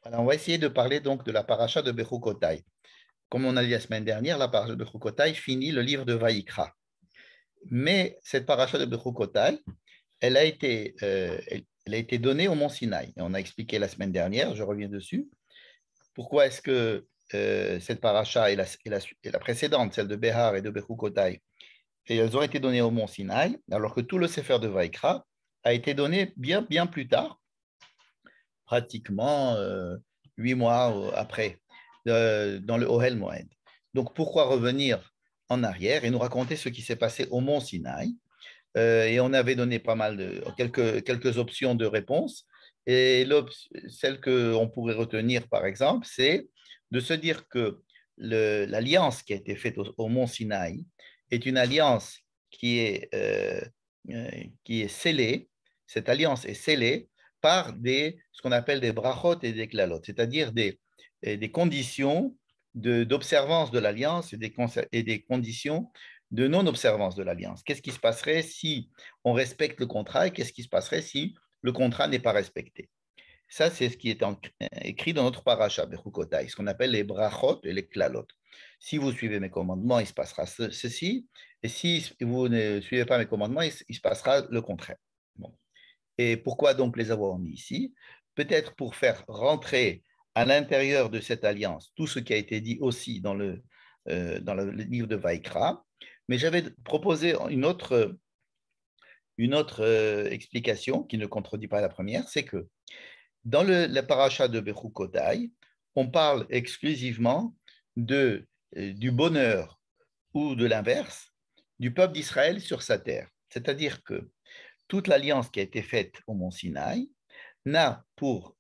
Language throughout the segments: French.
Alors, on va essayer de parler donc de la paracha de Bechukotai. Comme on a dit la semaine dernière, la paracha de Bechukotai finit le livre de Vaïkra. Mais cette paracha de Bechukotai, elle a été donnée au mont Sinaï. Et on a expliqué la semaine dernière, je reviens dessus, pourquoi est-ce que cette paracha et la précédente, celle de Behar et de Bechukotai, et elles ont été données au mont Sinaï, alors que tout le Sefer de Vaïkra a été donné bien plus tard, pratiquement 8 mois après, dans le Ohel Moed. Donc, pourquoi revenir en arrière et nous raconter ce qui s'est passé au mont Sinaï? Et on avait donné pas mal de quelques options de réponse. Et celle qu'on pourrait retenir, par exemple, c'est de se dire que l'alliance qui a été faite au mont Sinaï est une alliance qui est scellée. Cette alliance est scellée par ce qu'on appelle des brachot et des klalot, c'est-à-dire des conditions d'observance de l'alliance et des conditions de non-observance de l'alliance. Qu'est-ce qui se passerait si on respecte le contrat et qu'est-ce qui se passerait si le contrat n'est pas respecté? Ça, c'est ce qui est écrit dans notre paracha, Bechukotai, ce qu'on appelle les brachot et les klalot. Si vous suivez mes commandements, il se passera ceci, et si vous ne suivez pas mes commandements, il se passera le contraire. Bon. Et pourquoi donc les avoir mis ici? Peut-être pour faire rentrer à l'intérieur de cette alliance tout ce qui a été dit aussi dans le livre de Vaïkra, mais j'avais proposé une autre explication qui ne contredit pas la première, c'est que dans la paracha de Bechukotai, on parle exclusivement du bonheur ou de l'inverse du peuple d'Israël sur sa terre. C'est-à-dire que toute l'alliance qui a été faite au mont Sinaï n'a pour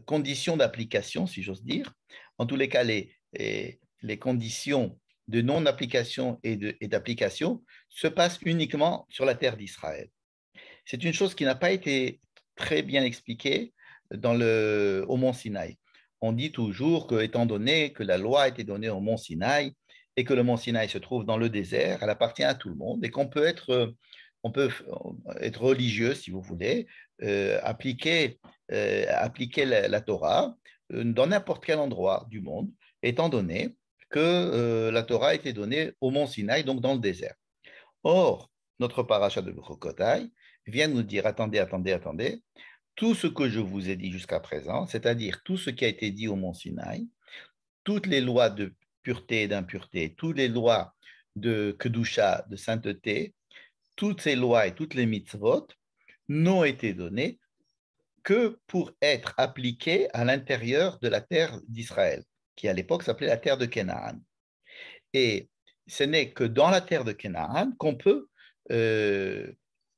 condition d'application, si j'ose dire, en tous les cas, les conditions de non-application et d'application se passent uniquement sur la terre d'Israël. C'est une chose qui n'a pas été très bien expliquée au mont Sinaï. On dit toujours que, étant donné que la loi a été donnée au mont Sinaï et que le mont Sinaï se trouve dans le désert, elle appartient à tout le monde et on peut être religieux, si vous voulez, appliquer la Torah dans n'importe quel endroit du monde, étant donné que la Torah a été donnée au mont Sinaï, donc dans le désert. Or, notre paracha de Bechukotai vient nous dire, attendez, tout ce que je vous ai dit jusqu'à présent, c'est-à-dire tout ce qui a été dit au mont Sinaï, toutes les lois de pureté et d'impureté, toutes les lois de kedusha, de sainteté, toutes ces lois et toutes les mitzvot n'ont été données que pour être appliquées à l'intérieur de la terre d'Israël, qui à l'époque s'appelait la terre de Canaan. Et ce n'est que dans la terre de Canaan qu'on peut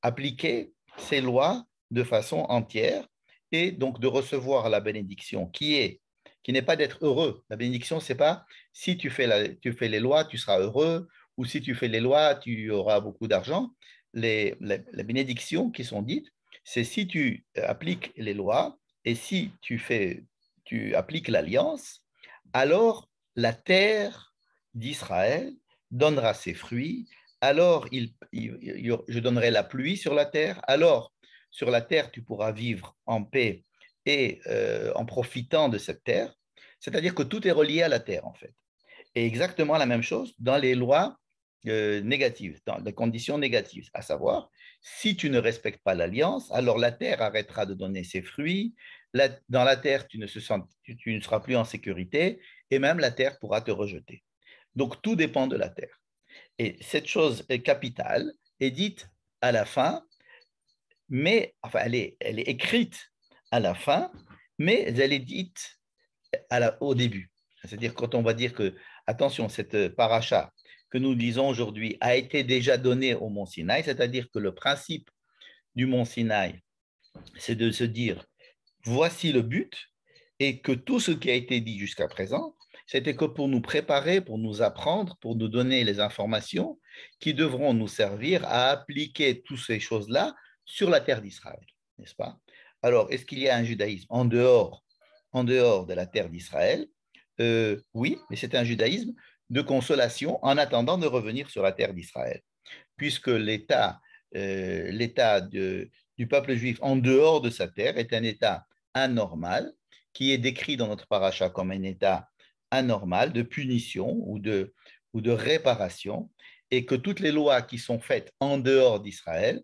appliquer ces lois de façon entière et donc de recevoir la bénédiction qui n'est pas d'être heureux. La bénédiction, c'est pas si tu fais les lois, tu seras heureux, ou si tu fais les lois, tu auras beaucoup d'argent. Les bénédictions qui sont dites, c'est si tu appliques les lois et si tu appliques l'alliance, alors la terre d'Israël donnera ses fruits, alors je donnerai la pluie sur la terre, alors sur la terre tu pourras vivre en paix et en profitant de cette terre, c'est-à-dire que tout est relié à la terre en fait. Et exactement la même chose dans les lois négatives, dans les conditions négatives, à savoir, si tu ne respectes pas l'alliance, alors la terre arrêtera de donner ses fruits, dans la terre tu ne seras plus en sécurité, et même la terre pourra te rejeter. Donc tout dépend de la terre. Et cette chose capitale est dite à la fin, mais enfin elle est écrite à la fin, mais elle est dite au début. C'est-à-dire quand on va dire que, attention, cette paracha que nous lisons aujourd'hui a été déjà donnée au mont Sinaï, c'est-à-dire que le principe du mont Sinaï, c'est de se dire, voici le but, et que tout ce qui a été dit jusqu'à présent, c'était que pour nous préparer, pour nous apprendre, pour nous donner les informations qui devront nous servir à appliquer toutes ces choses-là sur la terre d'Israël, n'est-ce pas? Alors, est-ce qu'il y a un judaïsme en dehors de la terre d'Israël? Oui, mais c'est un judaïsme de consolation en attendant de revenir sur la terre d'Israël, puisque l'état du peuple juif en dehors de sa terre est un état anormal qui est décrit dans notre paracha comme un état anormal de punition ou de réparation, et que toutes les lois qui sont faites en dehors d'Israël,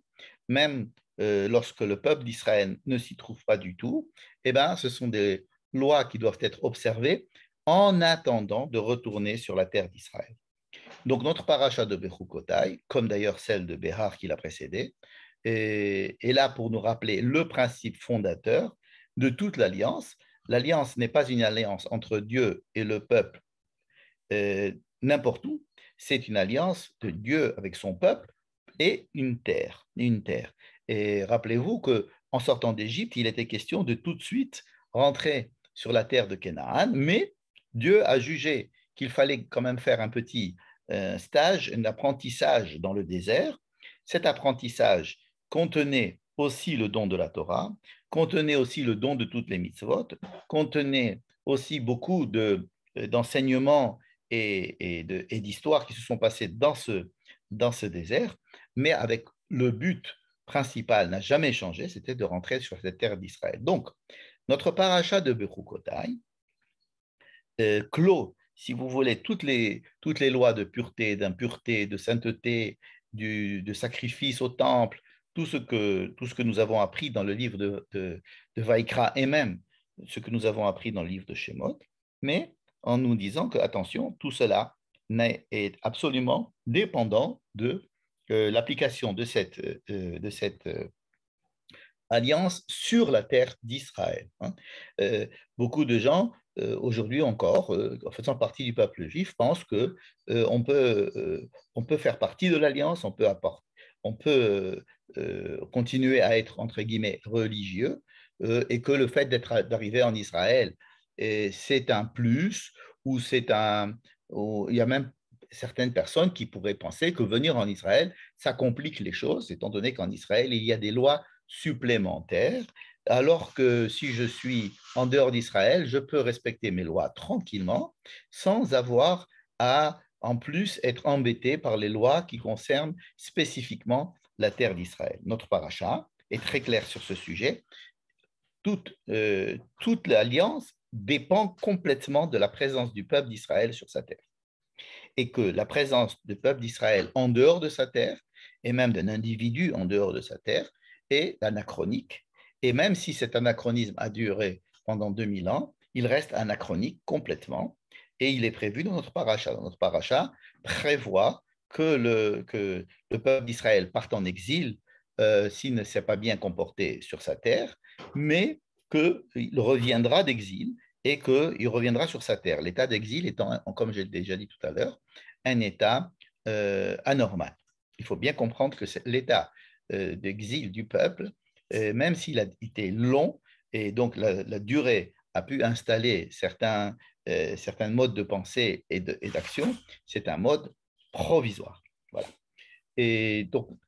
même lorsque le peuple d'Israël ne s'y trouve pas du tout, eh ben, ce sont des lois qui doivent être observées en attendant de retourner sur la terre d'Israël. Donc, notre paracha de Bechukotai, comme d'ailleurs celle de Béhar qui l'a précédé, est là pour nous rappeler le principe fondateur de toute l'alliance. L'alliance n'est pas une alliance entre Dieu et le peuple n'importe où, c'est une alliance de Dieu avec son peuple et une terre. Une terre. Et rappelez-vous qu'en sortant d'Égypte, il était question de tout de suite rentrer sur la terre de Canaan, mais Dieu a jugé qu'il fallait quand même faire un petit stage, un apprentissage dans le désert. Cet apprentissage contenait aussi le don de la Torah, contenait aussi le don de toutes les mitzvot, contenait aussi beaucoup d'enseignements et d'histoires qui se sont passées dans ce désert, mais avec le but principal n'a jamais changé, c'était de rentrer sur cette terre d'Israël. Donc, notre paracha de Bechukotai clôt, si vous voulez, toutes les lois de pureté, d'impureté, de sainteté, de sacrifice au temple, tout ce que nous avons appris dans le livre de Vaïkra et même ce que nous avons appris dans le livre de Shemot, mais en nous disant que, attention, tout cela est absolument dépendant de l'application de cette alliance sur la terre d'Israël. Hein. Beaucoup de gens, aujourd'hui encore, en faisant partie du peuple juif, pensent que on peut faire partie de l'alliance, on peut continuer à être, entre guillemets, religieux, et que le fait d'arriver en Israël, c'est un plus, ou il y a même certaines personnes qui pourraient penser que venir en Israël, ça complique les choses, étant donné qu'en Israël, il y a des lois supplémentaires, alors que si je suis en dehors d'Israël, je peux respecter mes lois tranquillement, sans avoir à, en plus, être embêté par les lois qui concernent spécifiquement la terre d'Israël. Notre paracha est très clair sur ce sujet. Toute l'alliance dépend complètement de la présence du peuple d'Israël sur sa terre. Et que la présence du peuple d'Israël en dehors de sa terre, et même d'un individu en dehors de sa terre, est anachronique. Et même si cet anachronisme a duré pendant 2000 ans, il reste anachronique complètement. Et il est prévu dans notre paracha. Dans notre paracha prévoit que le peuple d'Israël parte en exil s'il ne s'est pas bien comporté sur sa terre, mais qu'il reviendra d'exil et qu'il reviendra sur sa terre. L'état d'exil étant, comme j'ai déjà dit tout à l'heure, un état anormal. Il faut bien comprendre que l'état d'exil du peuple, même s'il a été long, et donc la durée a pu installer certains modes de pensée et d'action, c'est un mode provisoire. Voilà. Et donc,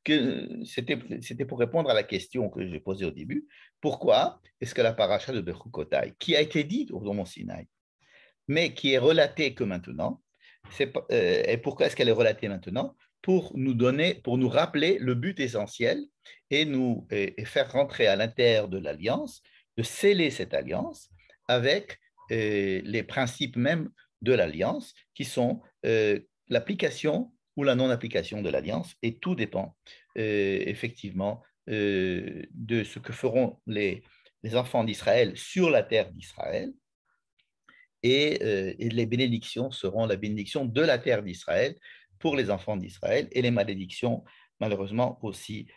c'était pour répondre à la question que j'ai posée au début. Pourquoi est-ce que la paracha de Bechukotai, qui a été dite au Mont Sinaï, mais qui est relatée que maintenant, et pourquoi est-ce qu'elle est relatée maintenant? Pour nous donner, pour nous rappeler le but essentiel et faire rentrer à l'intérieur de l'alliance, de sceller cette alliance avec les principes même de l'alliance, qui sont l'application ou la non-application de l'alliance, et tout dépend effectivement de ce que feront les enfants d'Israël sur la terre d'Israël, et les bénédictions seront la bénédiction de la terre d'Israël pour les enfants d'Israël, et les malédictions, malheureusement aussi,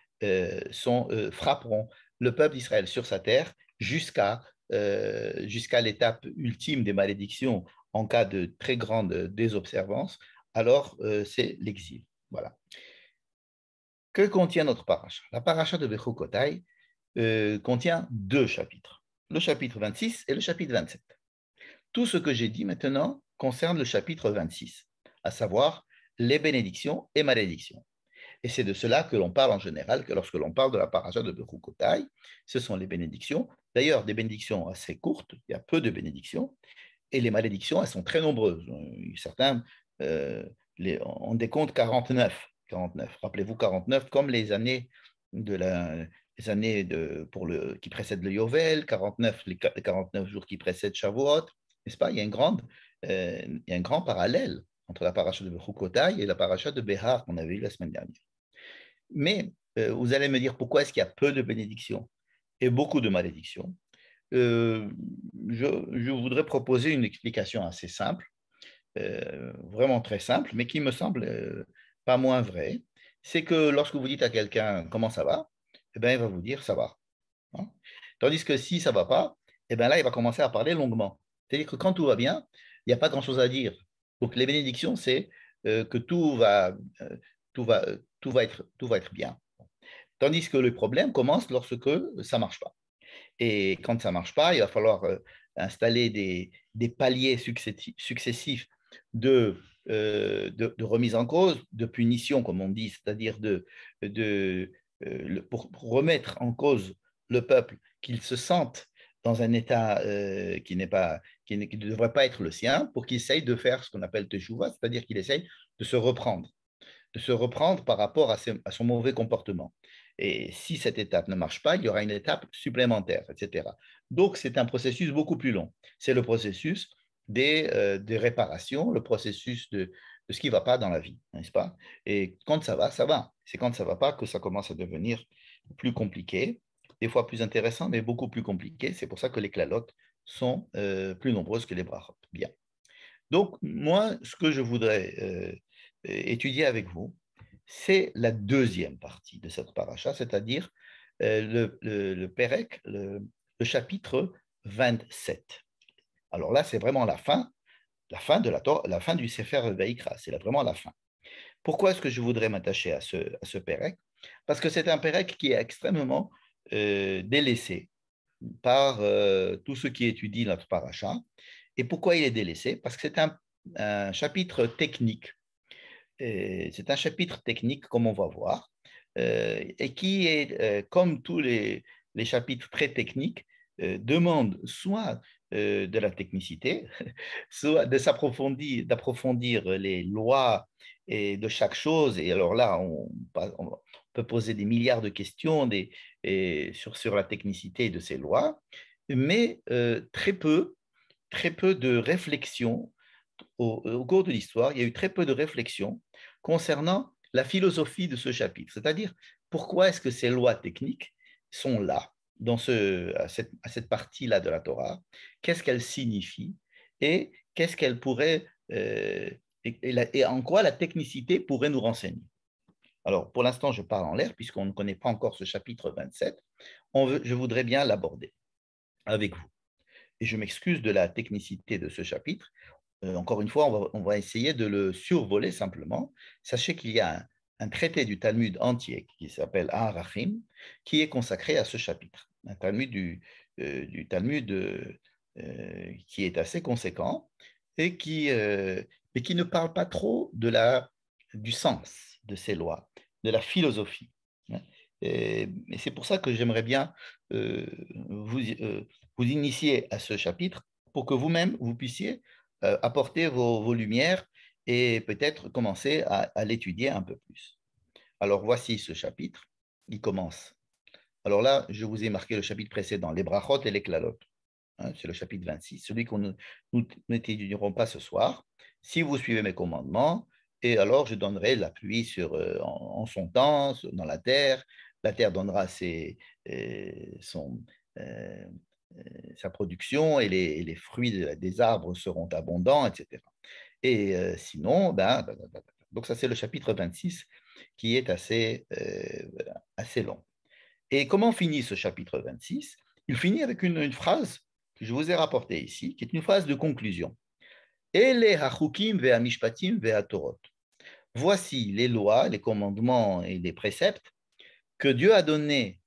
frapperont le peuple d'Israël sur sa terre jusqu'à l'étape ultime des malédictions en cas de très grande désobservance. Alors, c'est l'exil. Voilà. Que contient notre paracha? La paracha de Bechukotai contient deux chapitres, le chapitre 26 et le chapitre 27. Tout ce que j'ai dit maintenant concerne le chapitre 26, à savoir les bénédictions et malédictions. Et c'est de cela que l'on parle en général, que lorsque l'on parle de la paracha de Bechukotai, ce sont les bénédictions. D'ailleurs, des bénédictions assez courtes, il y a peu de bénédictions, et les malédictions, elles sont très nombreuses. Certains, on décompte 49. 49. Rappelez-vous 49, comme les années les années qui précèdent le Yovel, 49, les 49 jours qui précèdent Shavuot, n'est-ce pas? Il y a un grand parallèle entre la paracha de Bechukotai et la paracha de Behar qu'on avait eu la semaine dernière. Mais vous allez me dire pourquoi est-ce qu'il y a peu de bénédictions et beaucoup de malédictions. euh, je voudrais proposer une explication assez simple, vraiment très simple, mais qui me semble pas moins vraie. C'est que lorsque vous dites à quelqu'un comment ça va, eh bien, il va vous dire ça va. Hein. Tandis que si ça ne va pas, eh bien là, il va commencer à parler longuement. C'est-à-dire que quand tout va bien, il n'y a pas grand-chose à dire. Donc les bénédictions, c'est que tout va être bien. Tandis que le problème commence lorsque ça ne marche pas. Et quand ça ne marche pas, il va falloir installer des paliers successifs de remise en cause, de punition, comme on dit, c'est-à-dire pour remettre en cause le peuple, qu'il se sente dans un état qui ne devrait pas être le sien, pour qu'il essaye de faire ce qu'on appelle teshuva, c'est-à-dire qu'il essaye de se reprendre par rapport à son mauvais comportement. Et si cette étape ne marche pas, il y aura une étape supplémentaire, etc. Donc, c'est un processus beaucoup plus long. C'est le processus des réparations, le processus de ce qui ne va pas dans la vie, n'est-ce pas? Et quand ça va, ça va. C'est quand ça ne va pas que ça commence à devenir plus compliqué, des fois plus intéressant, mais beaucoup plus compliqué. C'est pour ça que les clalotes sont plus nombreuses que les brachot. Bien. Donc, moi, ce que je voudrais étudier avec vous, c'est la deuxième partie de cette paracha, c'est-à-dire le Pérec, le chapitre 27. Alors là, c'est vraiment la fin de la fin du Sefer Vaïkra, c'est vraiment la fin. Pourquoi est-ce que je voudrais m'attacher à ce Pérec? Parce que c'est un Pérec qui est extrêmement délaissé par tous ceux qui étudient notre paracha. Et pourquoi il est délaissé? Parce que c'est un chapitre technique. C'est un chapitre technique, comme on va voir, et qui est, comme tous les chapitres très techniques, demande soit de la technicité, soit d'approfondir les lois et de chaque chose. Et alors là, on peut poser des milliards de questions sur la technicité de ces lois, mais très peu de réflexion au cours de l'histoire. Il y a eu très peu de réflexion concernant la philosophie de ce chapitre, c'est-à-dire pourquoi est-ce que ces lois techniques sont là à cette partie-là de la Torah, qu'est-ce qu'elles signifient et qu'est-ce qu'elles pourraient et en quoi la technicité pourrait nous renseigner. Alors, pour l'instant, je parle en l'air puisqu'on ne connaît pas encore ce chapitre 27. Je voudrais bien l'aborder avec vous. Et je m'excuse de la technicité de ce chapitre. Encore une fois, on va essayer de le survoler simplement. Sachez qu'il y a un traité du Talmud entier qui s'appelle Arachim, qui est consacré à ce chapitre. Un Talmud du Talmud qui est assez conséquent et mais qui ne parle pas trop du sens de ces lois, de la philosophie. Et c'est pour ça que j'aimerais bien euh, vous initier à ce chapitre pour que vous-même, vous puissiez apporter vos lumières et peut-être commencer à l'étudier un peu plus. Alors voici ce chapitre, il commence. Alors là, je vous ai marqué le chapitre précédent, les brachot et les klalot. Hein, c'est le chapitre 26, celui qu'on nous n'étudierons pas ce soir. Si vous suivez mes commandements, et alors je donnerai la pluie en son temps, dans la terre donnera euh, sa production et les fruits des arbres seront abondants, etc. Et sinon, donc ça c'est le chapitre 26 qui est assez long. Et comment finit ce chapitre 26? Il finit avec une phrase que je vous ai rapportée ici, qui est une phrase de conclusion. Ele hachukim ve'amishpatim ve'atorot. Voici les lois, les commandements et les préceptes que Dieu a donnés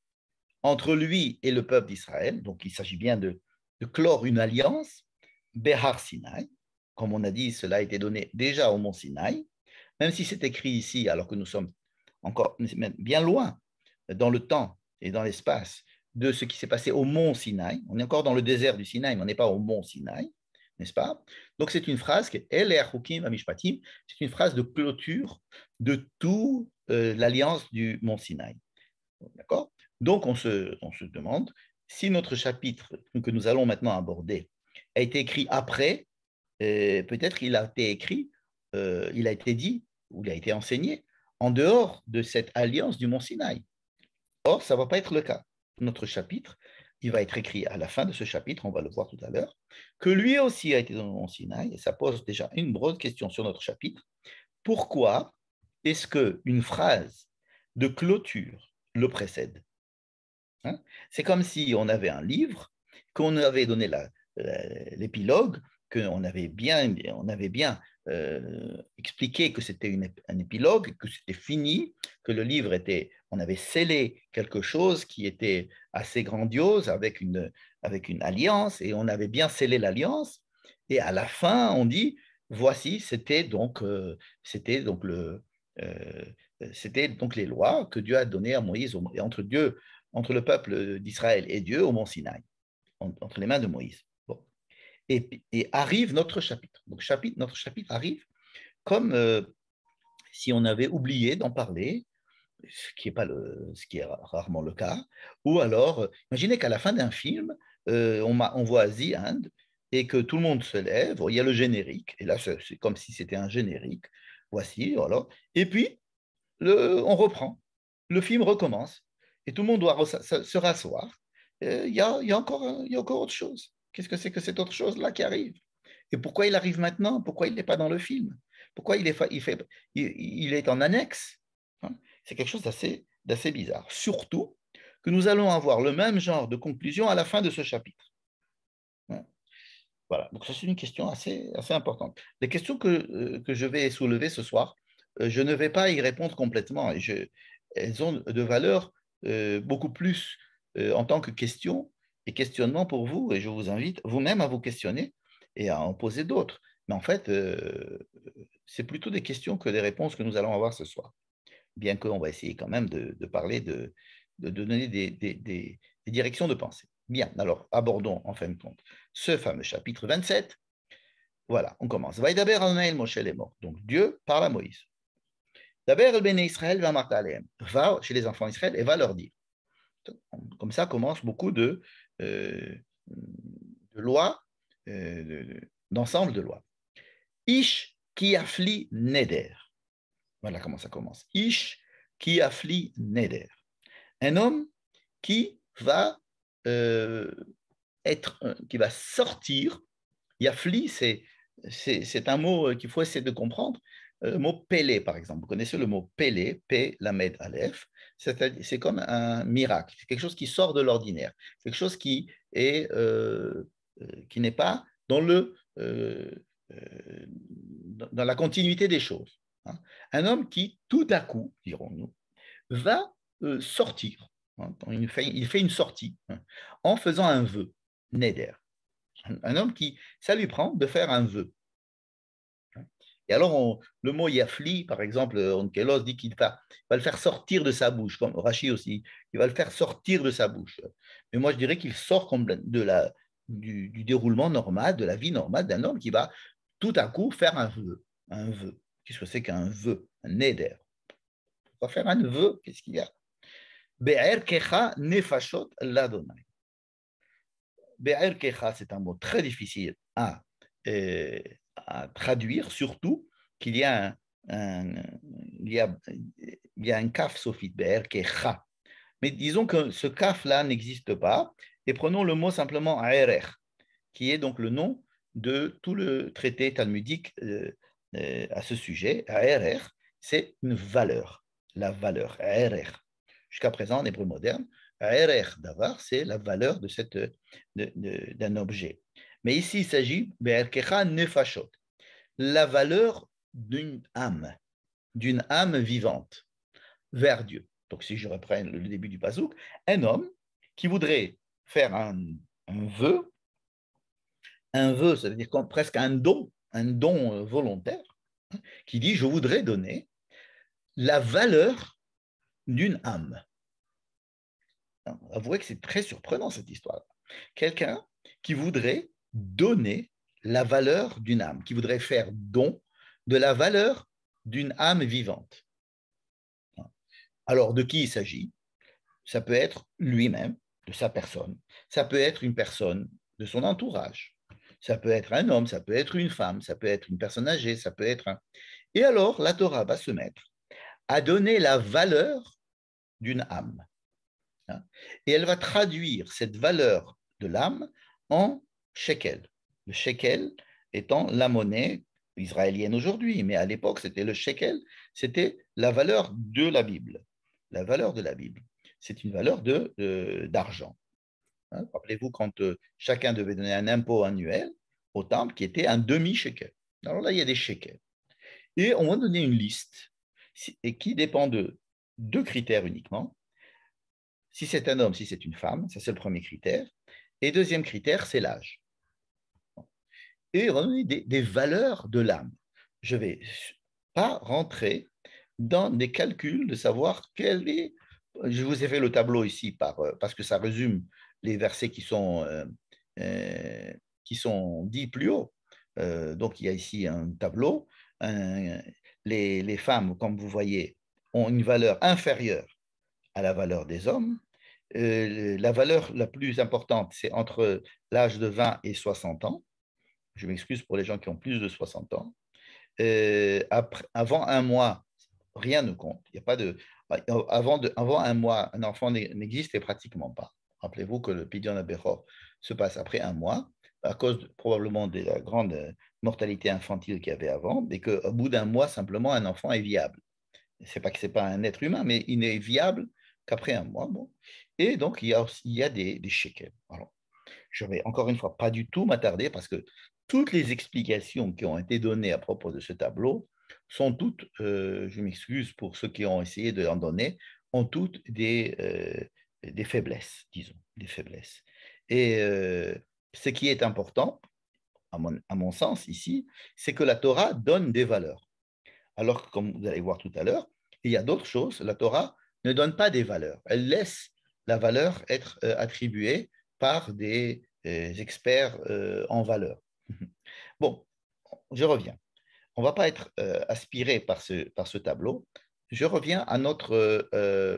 entre lui et le peuple d'Israël. Donc il s'agit bien de clore une alliance, Behar Sinai. Comme on a dit, cela a été donné déjà au mont Sinaï, même si c'est écrit ici, alors que nous sommes encore bien loin dans le temps et dans l'espace de ce qui s'est passé au mont Sinaï. On est encore dans le désert du Sinaï, mais on n'est pas au mont Sinaï, n'est-ce pas? Donc c'est une phrase qui est El Achukim Amishpatim, c'est une phrase de clôture de toute l'alliance du mont Sinaï. D'accord? Donc, on se demande si notre chapitre que nous allons maintenant aborder a été écrit après, peut-être il a été écrit, il a été dit ou il a été enseigné en dehors de cette alliance du mont Sinaï. Or, ça ne va pas être le cas. Notre chapitre, il va être écrit à la fin de ce chapitre, on va le voir tout à l'heure, que lui aussi a été dans le mont Sinaï, et ça pose déjà une broad question sur notre chapitre. Pourquoi est-ce qu'une phrase de clôture le précède? Hein? C'est comme si on avait un livre, qu'on avait donné l'épilogue, qu'on avait bien expliqué que c'était un épilogue, que c'était fini, que le livre était, on avait scellé quelque chose qui était assez grandiose avec une alliance, et on avait bien scellé l'alliance, et à la fin, on dit, voici, euh, c'était donc les lois que Dieu a données à Moïse, et entre le peuple d'Israël et Dieu au mont Sinaï, entre les mains de Moïse. Bon. Et arrive notre chapitre. Donc, notre chapitre arrive comme si on avait oublié d'en parler, ce qui est rarement le cas, ou alors, imaginez qu'à la fin d'un film, on voit The End, et que tout le monde se lève, il y a le générique, et là, c'est comme si c'était un générique, voici, voilà, et puis, on reprend, le film recommence, et tout le monde doit se rasseoir. Il y a encore autre chose. Qu'est-ce que c'est que cette autre chose-là qui arrive? Et pourquoi il arrive maintenant? Pourquoi il n'est pas dans le film? Pourquoi il est en annexe? Hein. C'est quelque chose d'assez bizarre. Surtout que nous allons avoir le même genre de conclusion à la fin de ce chapitre. Hein. Voilà, donc ça c'est une question assez importante. Les questions que je vais soulever ce soir, je ne vais pas y répondre complètement. Elles ont de valeur beaucoup plus en tant que question et questionnement pour vous. Et je vous invite vous-même à vous questionner et à en poser d'autres. Mais en fait, c'est plutôt des questions que des réponses que nous allons avoir ce soir. Bien qu'on va essayer quand même de parler, de donner des directions de pensée. Bien, alors abordons en fin de compte ce fameux chapitre 27. Voilà, on commence. Vaïdaber Adonai el Moshe les morts. Donc Dieu parle à Moïse. Daber el Bene Israël va Martalem. Va chez les enfants d'Israël et va leur dire. Comme ça commence beaucoup de lois, d'ensemble de lois. Ish ki afli neder. Voilà comment ça commence. Ish ki afli neder. Un homme qui va qui va sortir. Yafli, c'est un mot qu'il faut essayer de comprendre. Le mot pélé, par exemple. Vous connaissez le mot pélé, P, lamed, aleph. C'est comme un miracle. C'est quelque chose qui sort de l'ordinaire. Quelque chose qui n'est pas dans la continuité des choses. Hein. Un homme qui, tout à coup, dirons-nous, va sortir. Hein. Il fait une sortie, hein, en faisant un vœu, neder. Un homme qui, ça lui prend de faire un vœu. Et alors, le mot yafli, par exemple, Onkelos dit va le faire sortir de sa bouche, comme Rachi aussi, il va le faire sortir de sa bouche. Mais moi, je dirais qu'il sort comme du déroulement normal, de la vie normale d'un homme qui va tout à coup faire un vœu. Un vœu. Qu'est-ce que c'est qu'un vœu? Un neder. On va faire un vœu, qu'est-ce qu'il y a? Be'er kecha nefashot l'Adonai. Be'er kecha, c'est un mot très difficile à traduire, surtout qu'il y a il y a un kaf sophite, Be'er kecha. Mais disons que ce kaf-là n'existe pas, et prenons le mot simplement aerer, qui est donc le nom de tout le traité talmudique à ce sujet. Aerer, c'est une valeur, la valeur, aerer. Jusqu'à présent, en hébreu moderne, aerer davar, c'est la valeur d'un objet. Mais ici, il s'agit be'erkecha nefashot, la valeur d'une âme vivante vers Dieu. Donc, si je reprends le début du pasouk, un homme qui voudrait faire vœu, un vœu, ça veut dire presque un don volontaire, hein, qui dit je voudrais donner la valeur d'une âme. Avouez que c'est très surprenant cette histoire. Quelqu'un qui voudrait donner la valeur d'une âme, qui voudrait faire don de la valeur d'une âme vivante. Alors, de qui il s'agit? Ça peut être lui-même, de sa personne. Ça peut être une personne de son entourage. Ça peut être un homme, ça peut être une femme, ça peut être une personne âgée, ça peut être un... Et alors, la Torah va se mettre à donner la valeur d'une âme. Hein. Et elle va traduire cette valeur de l'âme en shekel. Le shekel étant la monnaie israélienne aujourd'hui, mais à l'époque, c'était le shekel, c'était la valeur de la Bible. La valeur de la Bible, c'est une valeur d'argent. Hein. Rappelez-vous quand chacun devait donner un impôt annuel au temple qui était un demi-shekel. Alors là, il y a des shekels. Et on va donner une liste et qui dépend de deux critères uniquement. Si c'est un homme, si c'est une femme, ça c'est le premier critère. Et deuxième critère, c'est l'âge. Et on va donner des valeurs de l'âme. Je ne vais pas rentrer dans des calculs de savoir quel est. Je vous ai fait le tableau ici parce que ça résume les versets qui sont dits plus haut. Donc, il y a ici un tableau. Les femmes, comme vous voyez, ont une valeur inférieure à la valeur des hommes. La valeur la plus importante, c'est entre l'âge de 20 et 60 ans. Je m'excuse pour les gens qui ont plus de 60 ans. Avant un mois, rien ne compte. Il y a pas de, avant un mois, un enfant n'existe pratiquement pas. Rappelez-vous que le Pidyon Abechor se passe après un mois, à cause probablement de la grande mortalité infantile qu'il y avait avant, et qu'au bout d'un mois, simplement, un enfant est viable. C'est pas que c'est pas un être humain, mais il n'est viable qu'après un mois. Bon. Et donc, il y a des shekels. Alors, je vais encore une fois pas du tout m'attarder parce que toutes les explications qui ont été données à propos de ce tableau sont toutes, je m'excuse pour ceux qui ont essayé de l'en donner, ont toutes des faiblesses, disons, des faiblesses. Et ce qui est important, à mon sens ici, c'est que la Torah donne des valeurs. Alors que, comme vous allez voir tout à l'heure, il y a d'autres choses. La Torah ne donne pas des valeurs. Elle laisse la valeur être attribuée par des experts en valeur. Bon, je reviens. On ne va pas être aspiré par ce tableau. Je reviens à notre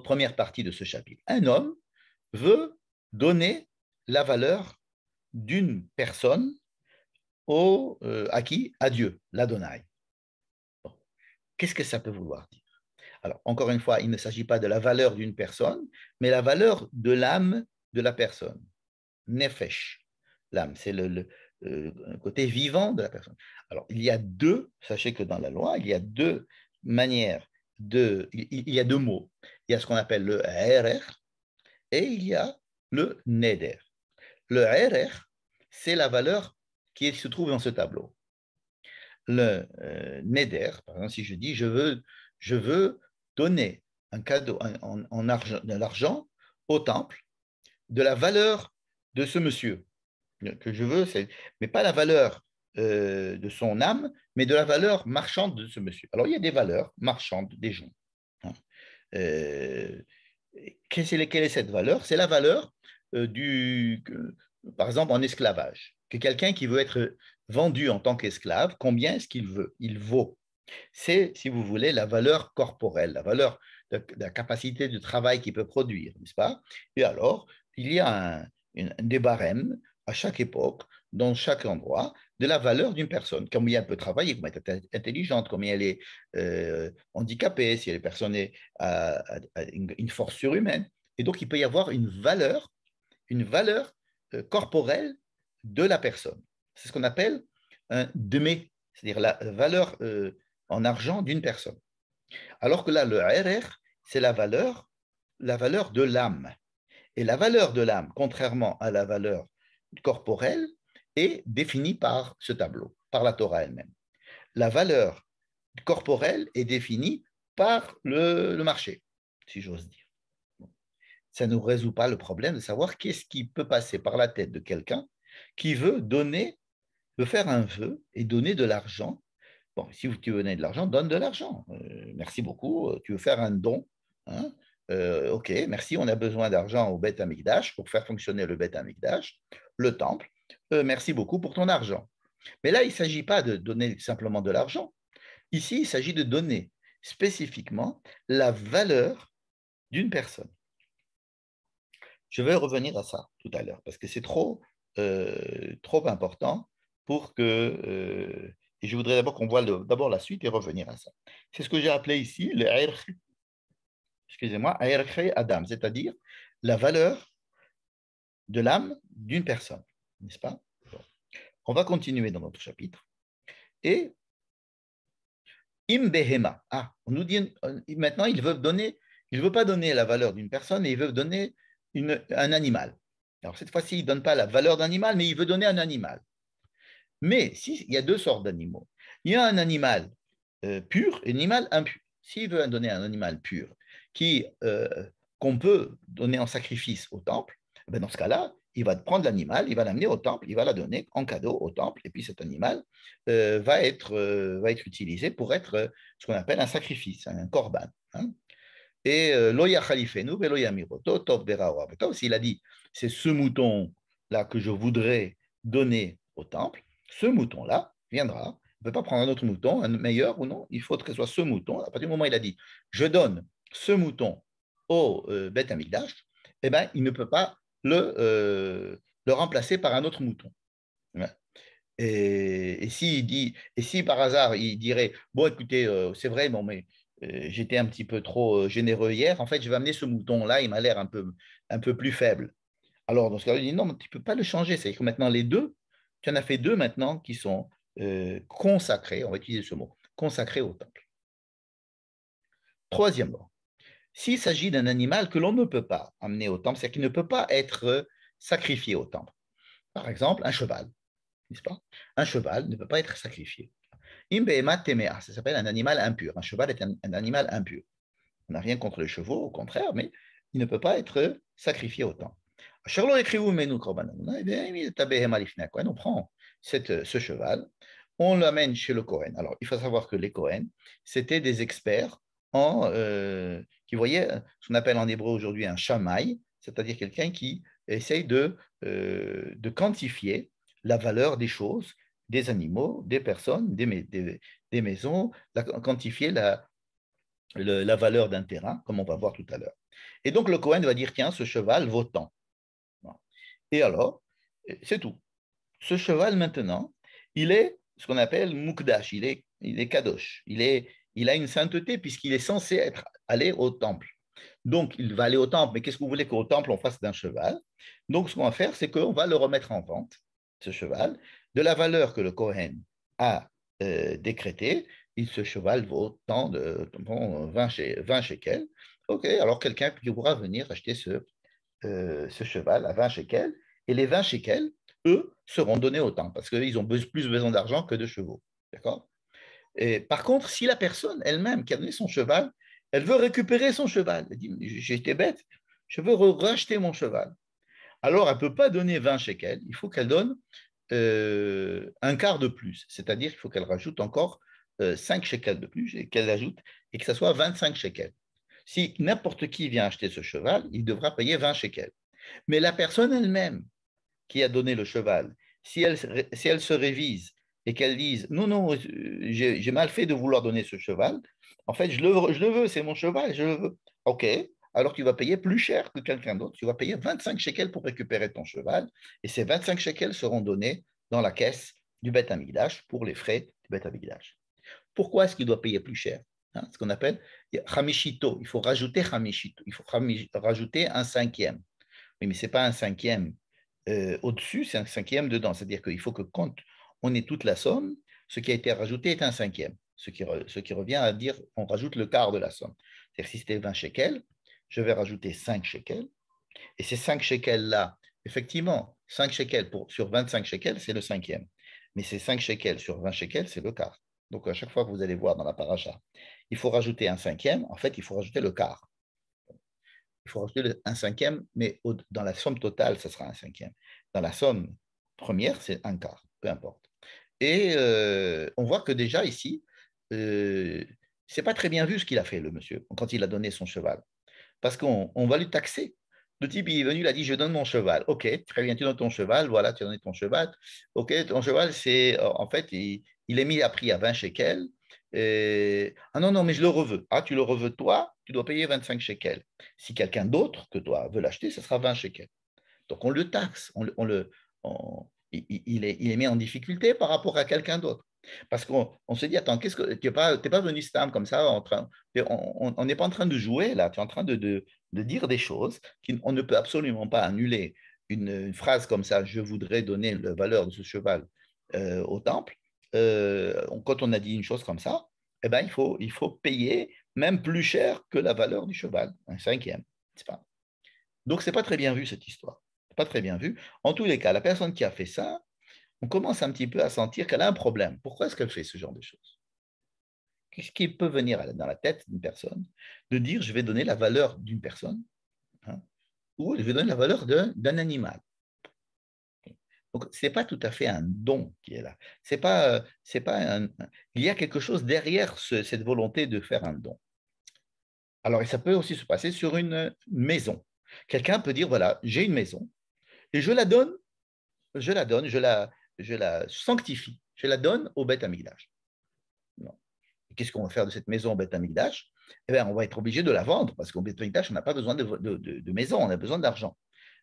première partie de ce chapitre. Un homme veut donner la valeur d'une personne à qui? À Dieu, l'Adonai. Bon. Qu'est-ce que ça peut vouloir dire? Alors, encore une fois, il ne s'agit pas de la valeur d'une personne, mais la valeur de l'âme de la personne. Nefesh, l'âme, c'est le côté vivant de la personne. Alors, sachez que dans la loi, il y a deux manières il y a deux mots. Il y a ce qu'on appelle le erer et il y a le neder. Le erer, c'est la valeur qui se trouve dans ce tableau. Le neder, par exemple, si je dis je veux donner un cadeau en argent, de l'argent au temple de la valeur de ce monsieur que je veux, mais pas la valeur de son âme, mais de la valeur marchande de ce monsieur. Alors, il y a des valeurs marchandes des gens. Hein. Euh, quelle est cette valeur? C'est la valeur par exemple, en esclavage. Que quelqu'un qui veut être vendu en tant qu'esclave, combien est-ce qu'il veut? Il vaut. C'est, si vous voulez, la valeur corporelle, la valeur de la capacité de travail qu'il peut produire, n'est-ce pas? Et alors, il y a des barèmes à chaque époque, dans chaque endroit, de la valeur d'une personne. Combien elle peut travailler, combien elle est intelligente, combien elle est handicapée, si la personne a une force surhumaine. Et donc, il peut y avoir une valeur corporelle de la personne. C'est ce qu'on appelle un deme, c'est-à-dire la valeur en argent d'une personne. Alors que là, le RR, c'est la valeur de l'âme. Et la valeur de l'âme, contrairement à la valeur corporelle, est définie par ce tableau, par la Torah elle-même. La valeur corporelle est définie par le marché, si j'ose dire. Ça ne résout pas le problème de savoir qu'est-ce qui peut passer par la tête de quelqu'un qui veut faire un vœu et donner de l'argent. Bon, si tu veux donner de l'argent, donne de l'argent. Merci beaucoup. Tu veux faire un don, hein? Ok, merci. On a besoin d'argent au Beth Amikdash pour faire fonctionner le Beth Amikdash, le temple. Merci beaucoup pour ton argent. Mais là, il ne s'agit pas de donner simplement de l'argent. Ici, il s'agit de donner spécifiquement la valeur d'une personne. Je vais revenir à ça tout à l'heure, parce que c'est trop important pour que... et je voudrais d'abord qu'on voit d'abord la suite et revenir à ça. C'est ce que j'ai appelé ici le irkh, excusez-moi, irkh Adam, c'est-à-dire la valeur de l'âme d'une personne, n'est-ce pas? Bon. On va continuer dans notre chapitre. Et im behema. Ah, on nous dit maintenant, il ne veut pas donner la valeur d'une personne, et il veut donner un animal. Alors cette fois-ci, il ne donne pas la valeur d'animal, mais il veut donner un animal. Mais il y a deux sortes d'animaux. Il y a un animal pur et un animal impur. S'il veut donner un animal pur qu'on peut donner en sacrifice au temple, ben dans ce cas-là, il va prendre l'animal, il va l'amener au temple, il va la donner en cadeau au temple, et puis cet animal va être utilisé pour être ce qu'on appelle un sacrifice, un korban. Hein. Et loya khalifenu veloya miroto tov beraora. S'il a dit, c'est ce mouton-là que je voudrais donner au temple, ce mouton-là viendra. On ne peut pas prendre un autre mouton, un meilleur ou non, il faut que ce soit ce mouton. À partir du moment où il a dit, je donne ce mouton au Beth Amikdash, eh ben, il ne peut pas le remplacer par un autre mouton. Et si par hasard il dirait, bon écoutez, c'est vrai, bon, mais j'étais un petit peu trop généreux hier, en fait je vais amener ce mouton-là, il m'a l'air un peu plus faible. Alors dans ce cas-là, il dit, non, mais tu ne peux pas le changer, c'est-à-dire que maintenant les deux, tu en as fait deux maintenant qui sont consacrés, on va utiliser ce mot, consacrés au temple. Troisièmement, s'il s'agit d'un animal que l'on ne peut pas amener au temple, c'est-à-dire qu'il ne peut pas être sacrifié au temple. Par exemple, un cheval, n'est-ce pas? Un cheval ne peut pas être sacrifié. Ça s'appelle un animal impur. Un cheval est un animal impur. On n'a rien contre les chevaux, au contraire, mais il ne peut pas être sacrifié au temple. On prend ce cheval, on l'amène chez le Kohen. Alors, il faut savoir que les Kohen, c'était des experts qui voyaient ce qu'on appelle en hébreu aujourd'hui un shamaï, c'est-à-dire quelqu'un qui essaye de quantifier la valeur des choses, des animaux, des personnes, des maisons, quantifier la valeur d'un terrain, comme on va voir tout à l'heure. Et donc le Kohen va dire, tiens, ce cheval vaut tant. Et alors, c'est tout. Ce cheval maintenant, il est ce qu'on appelle mukdash, il est kadosh, il a une sainteté puisqu'il est censé aller au temple. Donc, il va aller au temple, mais qu'est-ce que vous voulez qu'au temple on fasse d'un cheval? Donc, ce qu'on va faire, c'est qu'on va le remettre en vente, ce cheval, de la valeur que le Kohen a décrétée. Ce cheval vaut tant de 20 shekels. OK, alors quelqu'un qui pourra venir acheter ce cheval à 20 shekels, et les 20 shekels, eux, seront donnés au temple, parce qu'ils ont plus besoin d'argent que de chevaux. D'accord? Et par contre, si la personne elle-même qui a donné son cheval, elle veut récupérer son cheval, elle dit, j'ai été bête, je veux racheter mon cheval. Alors, elle ne peut pas donner 20 shekels, il faut qu'elle donne un quart de plus, c'est-à-dire qu'il faut qu'elle rajoute encore 5 shekels de plus, et qu'elle ajoute, et que ce soit 25 shekels. Si n'importe qui vient acheter ce cheval, il devra payer 20 shekels. Mais la personne elle-même qui a donné le cheval, si elle se révise et qu'elle dise non, non, j'ai mal fait de vouloir donner ce cheval, en fait, je le veux, c'est mon cheval, je le veux. OK, alors tu vas payer plus cher que quelqu'un d'autre, tu vas payer 25 shekels pour récupérer ton cheval, et ces 25 shekels seront donnés dans la caisse du Beth Amikdash pour les frais du Beth Amikdash. Pourquoi est-ce qu'il doit payer plus cher? Ce qu'on appelle Hamishito, il faut rajouter Hamishito, il faut rajouter un cinquième. Oui, mais ce n'est pas un cinquième au-dessus, c'est un cinquième dedans. C'est-à-dire qu'il faut que quand on ait toute la somme, ce qui a été rajouté est un cinquième. Ce qui revient à dire on rajoute le quart de la somme. C'est-à-dire si c'était 20 shekels, je vais rajouter 5 shekels. Et ces 5 shekels-là, effectivement, 5 shekels sur 25 shekels, c'est le cinquième. Mais ces 5 shekels sur 20 shekels, c'est le quart. Donc à chaque fois que vous allez voir dans la paracha, il faut rajouter un cinquième. En fait, il faut rajouter le quart. Il faut rajouter un cinquième, mais dans la somme totale, ce sera un cinquième. Dans la somme première, c'est un quart, peu importe. Et on voit que déjà ici, c'est pas très bien vu ce qu'il a fait, le monsieur, quand il a donné son cheval. Parce qu'on va lui taxer. Le type, il est venu, il a dit, je donne mon cheval. OK, très bien, tu donnes ton cheval, voilà, tu as donné ton cheval. OK, ton cheval, c'est, en fait, il est mis à prix à 20 shekels, Ah non, non, mais je le reveux. Ah, tu le reveux toi, tu dois payer 25 shekels. Si quelqu'un d'autre que toi veut l'acheter, ce sera 20 shekels. Donc on le taxe, il est mis en difficulté par rapport à quelqu'un d'autre. Parce qu'on se dit, attends, qu'est-ce que tu n'es pas venu stam comme ça, on n'est pas en train de jouer là, tu es en train de dire des choses qu'on ne peut absolument pas annuler une phrase comme ça, je voudrais donner la valeur de ce cheval au temple. Quand on a dit une chose comme ça, eh ben, il faut payer même plus cher que la valeur du cheval, un cinquième. C'est pas. Donc, ce n'est pas très bien vu cette histoire. Pas très bien vu. En tous les cas, la personne qui a fait ça, on commence un petit peu à sentir qu'elle a un problème. Pourquoi est-ce qu'elle fait ce genre de choses? Qu'est-ce qui peut venir dans la tête d'une personne de dire je vais donner la valeur d'une personne, hein, ou je vais donner la valeur d'un animal? Donc, ce n'est pas tout à fait un don qui est là. Il y a quelque chose derrière cette volonté de faire un don. Alors, et ça peut aussi se passer sur une maison. Quelqu'un peut dire, voilà, j'ai une maison et je la donne, je la sanctifie, je la donne au Beth Amikdash. Qu'est-ce qu'on va faire de cette maison au Beth Amikdash? Eh bien, on va être obligé de la vendre parce qu'au Beth Amikdash, on n'a pas besoin de maison, on a besoin d'argent.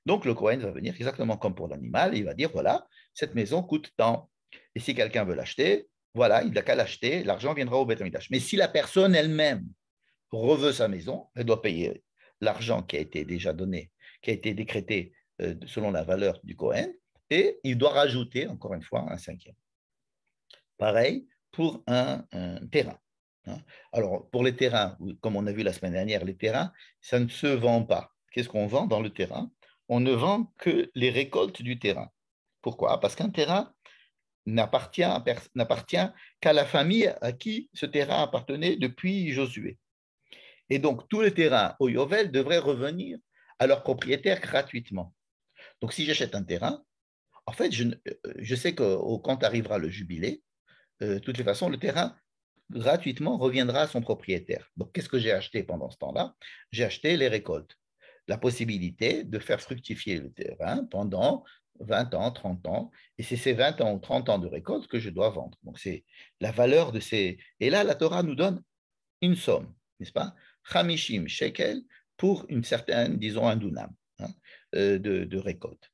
Donc, le Kohen va venir exactement comme pour l'animal, il va dire, voilà, cette maison coûte tant. Et si quelqu'un veut l'acheter, voilà, il n'a qu'à l'acheter, l'argent viendra au Beth Amikdash. Mais si la personne elle-même reveut sa maison, elle doit payer l'argent qui a été déjà donné, qui a été décrété selon la valeur du Kohen, et il doit rajouter, encore une fois, un cinquième. Pareil pour un terrain. Alors, pour les terrains, comme on a vu la semaine dernière, les terrains, ça ne se vend pas. Qu'est-ce qu'on vend dans le terrain? On ne vend que les récoltes du terrain. Pourquoi? Parce qu'un terrain n'appartient qu'à la famille à qui ce terrain appartenait depuis Josué. Et donc, tous les terrains au Yovel devraient revenir à leur propriétaire gratuitement. Donc, si j'achète un terrain, en fait, je sais que quand arrivera le jubilé, de toutes les façons, le terrain gratuitement reviendra à son propriétaire. Donc, qu'est-ce que j'ai acheté pendant ce temps-là? J'ai acheté les récoltes, la possibilité de faire fructifier le terrain pendant 20 ans, 30 ans, et c'est ces 20 ans ou 30 ans de récolte que je dois vendre. Donc, c'est la valeur de ces... Et là, la Torah nous donne une somme, n'est-ce pas? Hamishim shekel pour une certaine, disons, un dunam, hein, de récolte.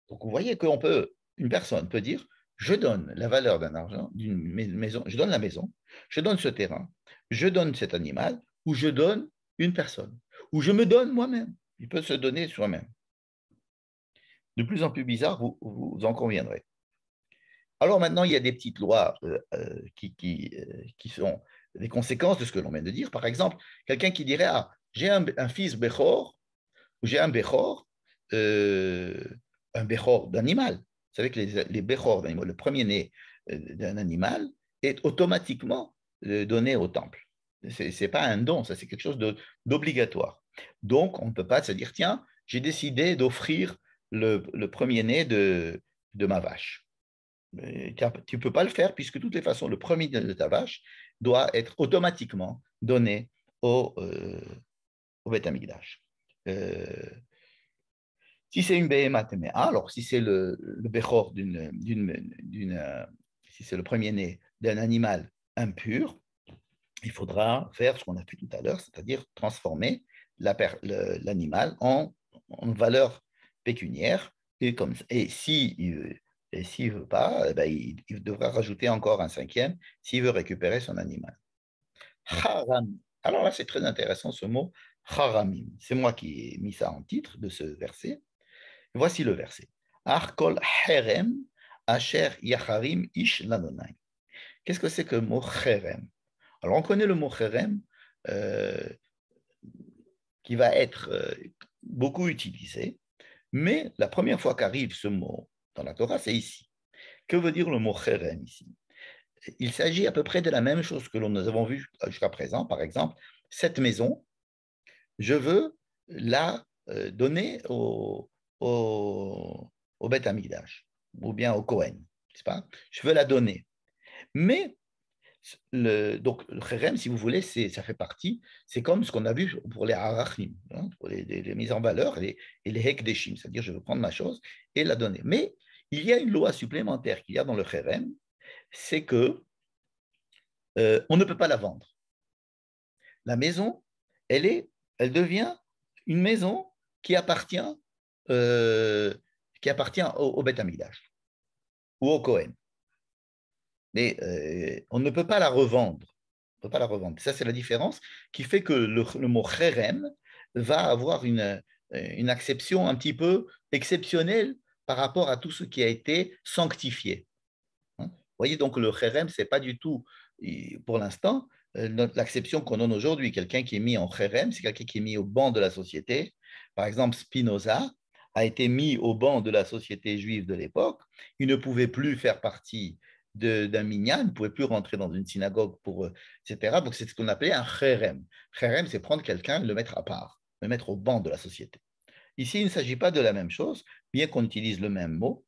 Donc, vous voyez une personne peut dire, je donne la valeur d'un argent, d'une maison, je donne la maison, je donne ce terrain, je donne cet animal, ou je donne une personne, ou je me donne moi-même. Il peut se donner soi-même. De plus en plus bizarre, vous en conviendrez. Alors maintenant, il y a des petites lois qui sont des conséquences de ce que l'on vient de dire. Par exemple, quelqu'un qui dirait, ah, j'ai un fils Bechor, ou j'ai un Bechor d'animal. Vous savez que les Bechor d'animal, le premier-né d'un animal, est automatiquement donné au temple. Ce n'est pas un don, ça c'est quelque chose d'obligatoire. Donc, on ne peut pas se dire, tiens, j'ai décidé d'offrir le premier-né de ma vache. Tu ne peux pas le faire puisque de toutes les façons, le premier de ta vache doit être automatiquement donné au Beth Amikdash. Si c'est une BMA TMA, alors si c'est le Bechor si c'est le premier-né d'un animal impur, il faudra faire ce qu'on a fait tout à l'heure, c'est-à-dire transformer l'animal en valeur pécuniaire. Et s'il ne veut pas, eh ben, il devra rajouter encore un cinquième s'il veut récupérer son animal. Haram. Alors là, c'est très intéressant ce mot, haramim. C'est moi qui ai mis ça en titre de ce verset. Voici le verset. Arkol herem asher yacharim ish ladonai. Qu'est-ce que c'est que le mot herem? Alors, on connaît le mot herem qui va être beaucoup utilisé, mais la première fois qu'arrive ce mot dans la Torah, c'est ici. Que veut dire le mot herem ici? Il s'agit à peu près de la même chose que nous avons vu jusqu'à présent. Par exemple, cette maison, je veux la donner au Beth Amikdash ou bien au Kohen, n'est-ce pas? Je veux la donner. Mais donc le Kherem, si vous voulez, ça fait partie, c'est comme ce qu'on a vu pour les Arachim, hein, pour les mises en valeur et les Hekdeshim, c'est-à-dire je veux prendre ma chose et la donner. Mais il y a une loi supplémentaire qu'il y a dans le Kherem, c'est que on ne peut pas la vendre. La maison, elle devient une maison qui appartient, euh, au Beth Amidash ou au Cohen. Mais on ne peut pas la revendre. On peut pas la revendre. Ça, c'est la différence qui fait que le mot cherem va avoir une acception un petit peu exceptionnelle par rapport à tout ce qui a été sanctifié. Vous voyez, donc le cherem, ce n'est pas du tout, pour l'instant, l'acception qu'on donne aujourd'hui. Quelqu'un qui est mis en cherem, c'est quelqu'un qui est mis au banc de la société. Par exemple, Spinoza a été mis au banc de la société juive de l'époque. Il ne pouvait plus faire partie d'un minyan, il ne pouvait plus rentrer dans une synagogue, etc. Donc, c'est ce qu'on appelait un cherem. Cherem, c'est prendre quelqu'un et le mettre à part, le mettre au banc de la société. Ici, il ne s'agit pas de la même chose, bien qu'on utilise le même mot.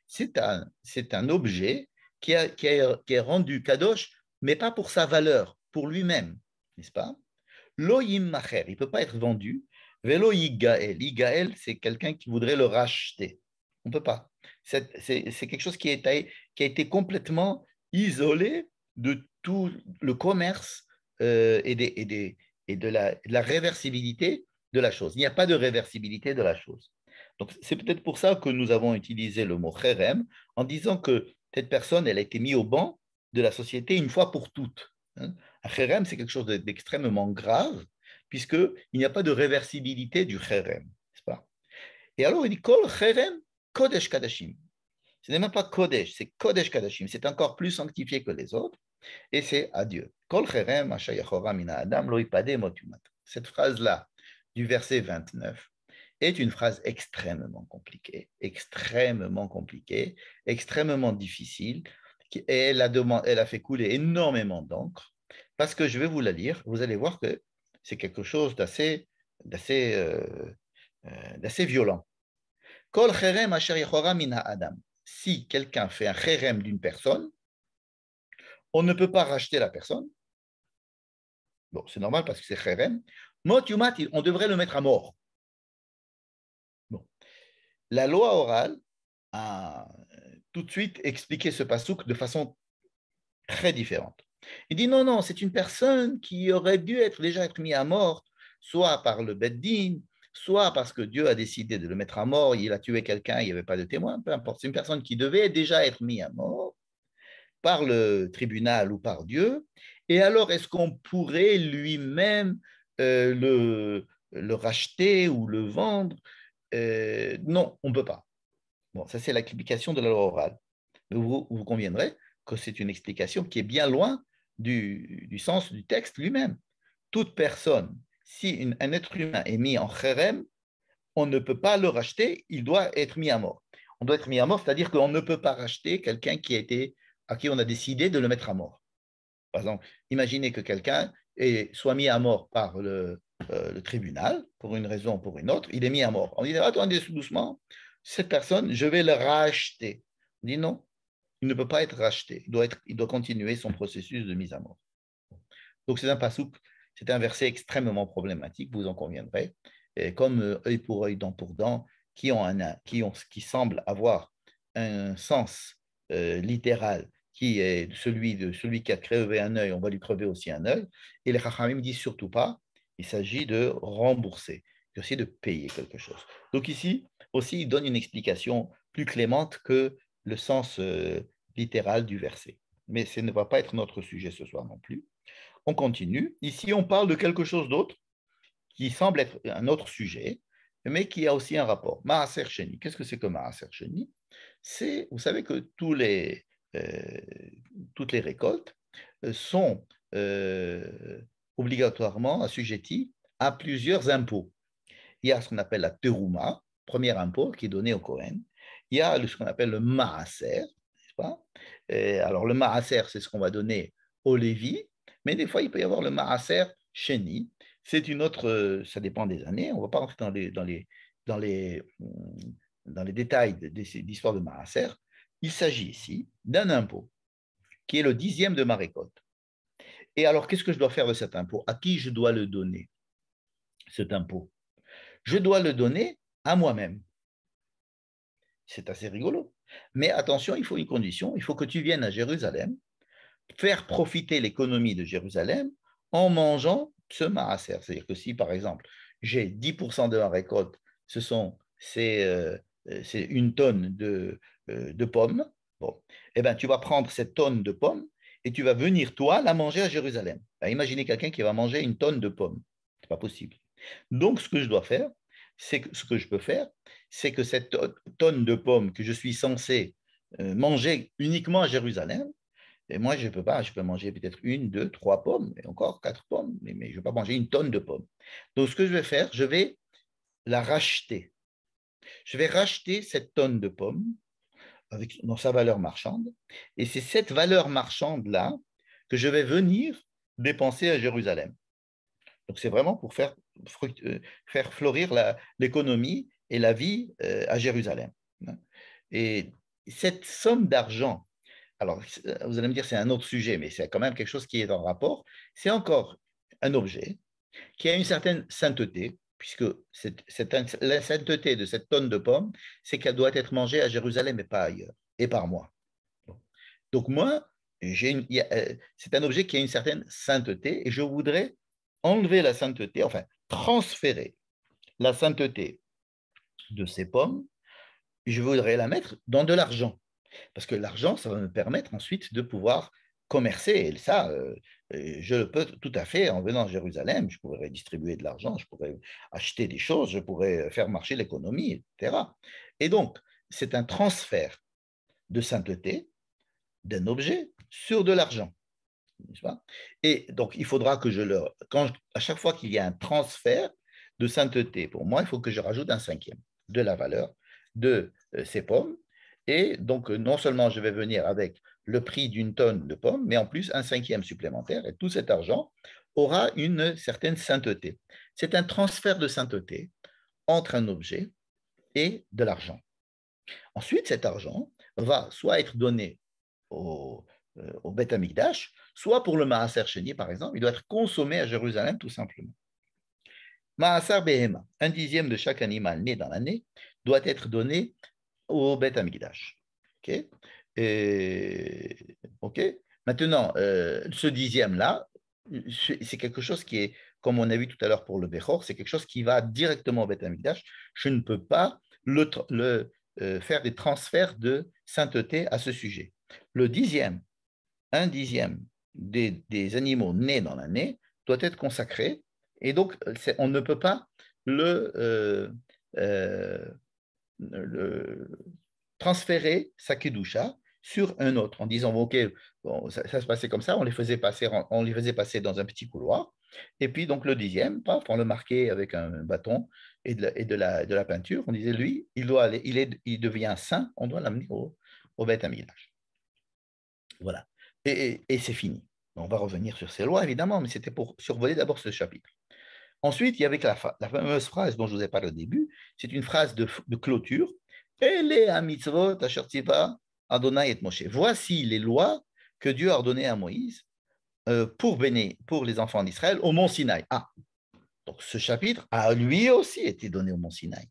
C'est un objet qui est rendu kadosh, mais pas pour sa valeur, pour lui-même, n'est-ce pas? Lo yimmacher, il ne peut pas être vendu. Velo yigael, yigael, c'est quelqu'un qui voudrait le racheter. On ne peut pas. C'est quelque chose qui a été complètement isolé de tout le commerce et de la réversibilité de la chose. Il n'y a pas de réversibilité de la chose. Donc, c'est peut-être pour ça que nous avons utilisé le mot cherem en disant que cette personne, elle a été mise au banc de la société une fois pour toutes. Un cherem, c'est quelque chose d'extrêmement grave, puisqu'il n'y a pas de réversibilité du cherem, n'est-ce pas? Et alors, il dit Kol cherem kodesh kadashim. Ce n'est même pas kodesh, c'est kodesh kadashim. C'est encore plus sanctifié que les autres, et c'est à Dieu. Kol cherem ashayachora mina adam lo ipade motumat. Cette phrase-là, du verset 29, est une phrase extrêmement compliquée, extrêmement difficile, et elle a fait couler énormément d'encre, parce que je vais vous la lire, vous allez voir que c'est quelque chose d'assez violent. Kol cherem asher yachora min ha'adam. Si quelqu'un fait un cherem d'une personne, on ne peut pas racheter la personne. Bon, c'est normal parce que c'est cherem. Mot yumat, on devrait le mettre à mort. Bon. La loi orale a tout de suite expliqué ce passouk de façon très différente. Il dit non, non, c'est une personne qui aurait dû déjà être mise à mort, soit par le Beddin, soit parce que Dieu a décidé de le mettre à mort, il a tué quelqu'un, il n'y avait pas de témoin, peu importe. C'est une personne qui devait déjà être mise à mort par le tribunal ou par Dieu. Et alors, est-ce qu'on pourrait lui-même le racheter ou le vendre? Non, on ne peut pas. Bon, ça, c'est l'explication de la loi orale. Mais vous conviendrez que c'est une explication qui est bien loin du sens du texte lui-même. Toute personne, si un être humain est mis en cherem, on ne peut pas le racheter, il doit être mis à mort. On doit être mis à mort, c'est-à-dire qu'on ne peut pas racheter quelqu'un à qui on a décidé de le mettre à mort. Par exemple, imaginez que quelqu'un soit mis à mort par le tribunal, pour une raison ou pour une autre, il est mis à mort. On dit, attendez doucement, cette personne, je vais le racheter. On dit non, il ne peut pas être racheté. Il doit continuer son processus de mise à mort. Donc, c'est un pasouk, c'est un verset extrêmement problématique, vous en conviendrez. Et comme œil pour œil, dent pour dent, qui semble avoir un sens littéral qui est celui qui a crevé un œil, on va lui crever aussi un œil. Et les Chachamim disent surtout pas, il s'agit de rembourser, aussi de payer quelque chose. Donc ici aussi, il donne une explication plus clémente que le sens littéral du verset. Mais ce ne va pas être notre sujet ce soir non plus. On continue. Ici, on parle de quelque chose d'autre qui semble être un autre sujet, mais qui a aussi un rapport. Maaser Sheni. Qu'est-ce que c'est que Maaser Sheni? Vous savez que toutes les récoltes sont obligatoirement assujetties à plusieurs impôts. Il y a ce qu'on appelle la terouma, premier impôt qui est donné au Kohen. Il y a ce qu'on appelle le maaser, n'est-ce pas? Alors le maaser, c'est ce qu'on va donner au Lévi, mais des fois il peut y avoir le maaser sheni. C'est une autre, ça dépend des années. On ne va pas rentrer dans les détails de l'histoire de maaser. Il s'agit ici d'un impôt qui est le 10e de ma récolte. Et alors, qu'est-ce que je dois faire de cet impôt? À qui je dois le donner, cet impôt? Je dois le donner à moi-même. C'est assez rigolo. Mais attention, il faut une condition, il faut que tu viennes à Jérusalem faire profiter l'économie de Jérusalem en mangeant ce maaser. C'est-à-dire que si, par exemple, j'ai 10% de ma récolte, c'est une tonne de pommes, bon, eh ben, tu vas prendre cette tonne de pommes et tu vas venir, toi, la manger à Jérusalem. Ben, imaginez quelqu'un qui va manger une tonne de pommes. Ce n'est pas possible. Donc, ce que je dois faire, ce que je peux faire, c'est que cette tonne de pommes que je suis censé manger uniquement à Jérusalem, et moi, je ne peux pas, je peux manger peut-être une, deux, trois pommes, et encore quatre pommes, mais je ne vais pas manger une tonne de pommes. Donc, ce que je vais faire, je vais la racheter. Je vais racheter cette tonne de pommes dans sa valeur marchande, et c'est cette valeur marchande-là que je vais venir dépenser à Jérusalem. Donc, c'est vraiment pour faire fleurir l'économie et la vie à Jérusalem. Et cette somme d'argent, alors vous allez me dire c'est un autre sujet, mais c'est quand même quelque chose qui est en rapport, c'est encore un objet qui a une certaine sainteté, puisque la sainteté de cette tonne de pommes, c'est qu'elle doit être mangée à Jérusalem et pas ailleurs, et par moi. Donc moi, c'est un objet qui a une certaine sainteté, et je voudrais enlever la sainteté, enfin transférer la sainteté de ces pommes, je voudrais la mettre dans de l'argent. Parce que l'argent, ça va me permettre ensuite de pouvoir commercer. Et ça, je le peux tout à fait en venant à Jérusalem. Je pourrais distribuer de l'argent, je pourrais acheter des choses, je pourrais faire marcher l'économie, etc. Et donc, c'est un transfert de sainteté d'un objet sur de l'argent. Et donc, il faudra que à chaque fois qu'il y a un transfert de sainteté, pour moi, il faut que je rajoute un cinquième de la valeur de ces pommes. Et donc, non seulement je vais venir avec le prix d'une tonne de pommes, mais en plus un cinquième supplémentaire. Et tout cet argent aura une certaine sainteté. C'est un transfert de sainteté entre un objet et de l'argent. Ensuite, cet argent va soit être donné au Beth Amikdash, soit pour le Maaser Sheni, par exemple, il doit être consommé à Jérusalem tout simplement. Maaser Behema, un dixième de chaque animal né dans l'année, doit être donné au Beth Amikdash. OK? OK? Maintenant, ce dixième-là, c'est quelque chose qui est, comme on a vu tout à l'heure pour le Bechor, c'est quelque chose qui va directement au Beth Amikdash. Je ne peux pas faire des transferts de sainteté à ce sujet. Le dixième, un dixième des animaux nés dans l'année doit être consacré, et donc on ne peut pas le transférer sa kedusha sur un autre en disant ok, bon, ça se passait comme ça, on les faisait passer dans un petit couloir, et puis donc le dixième, paf, on le marquait avec un bâton et de la peinture, on disait lui, il doit aller, il devient saint, on doit l'amener au Beth Amikdash. Voilà. Et c'est fini. On va revenir sur ces lois, évidemment, mais c'était pour survoler d'abord ce chapitre. Ensuite, il y avait la fameuse phrase dont je vous ai parlé au début. C'est une phrase de clôture. Ele mitzvot asher tiva Adonai et Moshe. Voici les lois que Dieu a ordonnées à Moïse pour les enfants d'Israël au mont Sinaï. Ah, donc ce chapitre a lui aussi été donné au mont Sinaï.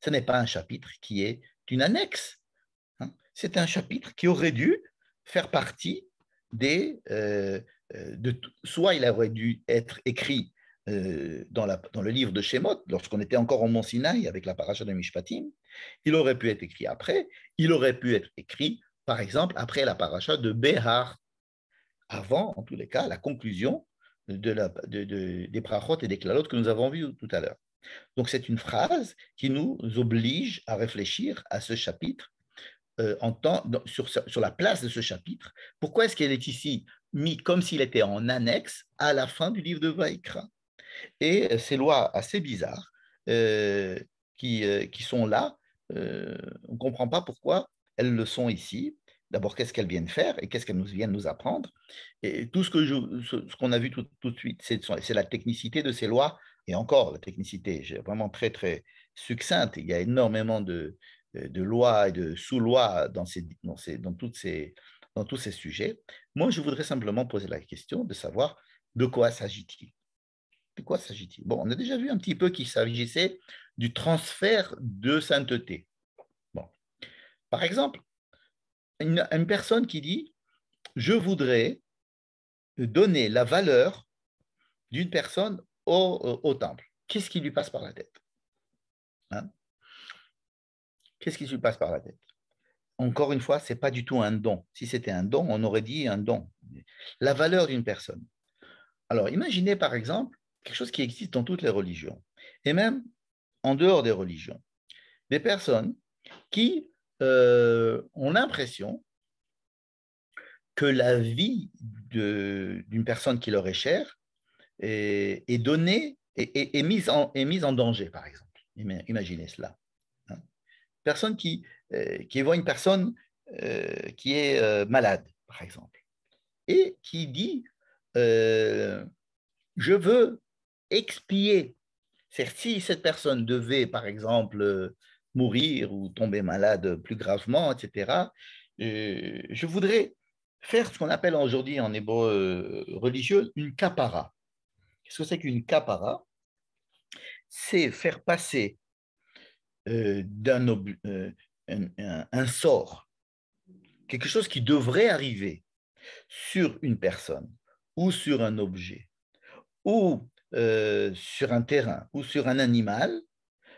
Ce n'est pas un chapitre qui est une annexe. Hein. C'est un chapitre qui aurait dû faire partie soit il aurait dû être écrit dans le livre de Shemot, lorsqu'on était encore au mont Sinaï avec la paracha de Mishpatim, il aurait pu être écrit après, il aurait pu être écrit, par exemple, après la paracha de Behar, avant, en tous les cas, la conclusion des brachot et des klalot que nous avons vus tout à l'heure. Donc, c'est une phrase qui nous oblige à réfléchir à ce chapitre sur la place de ce chapitre. Pourquoi est-ce qu'elle est ici mise comme s'il était en annexe à la fin du livre de Vaïkra? Et ces lois assez bizarres qui sont là, on ne comprend pas pourquoi elles le sont ici. D'abord, qu'est-ce qu'elles viennent faire et qu'est-ce qu'elles viennent nous apprendre? Et tout ce qu'on a vu tout de suite, c'est la technicité de ces lois. Et encore, la technicité, vraiment très, très succincte. Il y a énormément de lois et de sous-lois dans tous ces sujets. Moi, je voudrais simplement poser la question de savoir de quoi s'agit-il? De quoi s'agit-il? Bon, on a déjà vu un petit peu qu'il s'agissait du transfert de sainteté. Bon. Par exemple, une personne qui dit « Je voudrais donner la valeur d'une personne au temple. Qu'est-ce qui lui passe par la tête? Hein? Qu'est-ce qui lui passe par la tête? Encore une fois, ce n'est pas du tout un don. Si c'était un don, on aurait dit un don. La valeur d'une personne. Alors, imaginez par exemple quelque chose qui existe dans toutes les religions, et même en dehors des religions. Des personnes qui ont l'impression que la vie d'une personne qui leur est chère est donnée, est mise en danger, par exemple. Imaginez cela. Hein. Personne qui voit une personne qui est malade, par exemple, et qui dit je veux expier. C'est-à-dire, si cette personne devait, par exemple, mourir ou tomber malade plus gravement, etc., je voudrais faire ce qu'on appelle aujourd'hui en hébreu religieux une kapara. Qu'est-ce que c'est qu'une kapara? C'est faire passer un sort, quelque chose qui devrait arriver sur une personne ou sur un objet ou sur un terrain ou sur un animal.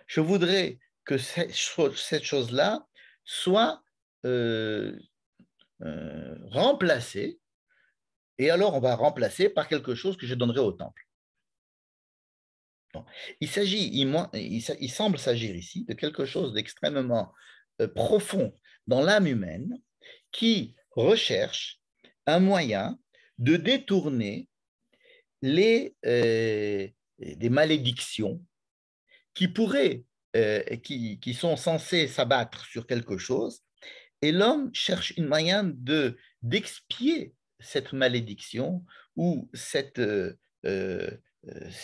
Je voudrais que cette chose-là soit remplacée, et alors on va remplacer par quelque chose que je donnerai au temple. Bon. Il semble s'agir ici de quelque chose d'extrêmement profond dans l'âme humaine qui recherche un moyen de détourner des malédictions qui sont censées s'abattre sur quelque chose, et l'homme cherche une moyen d'expier cette malédiction ou cette,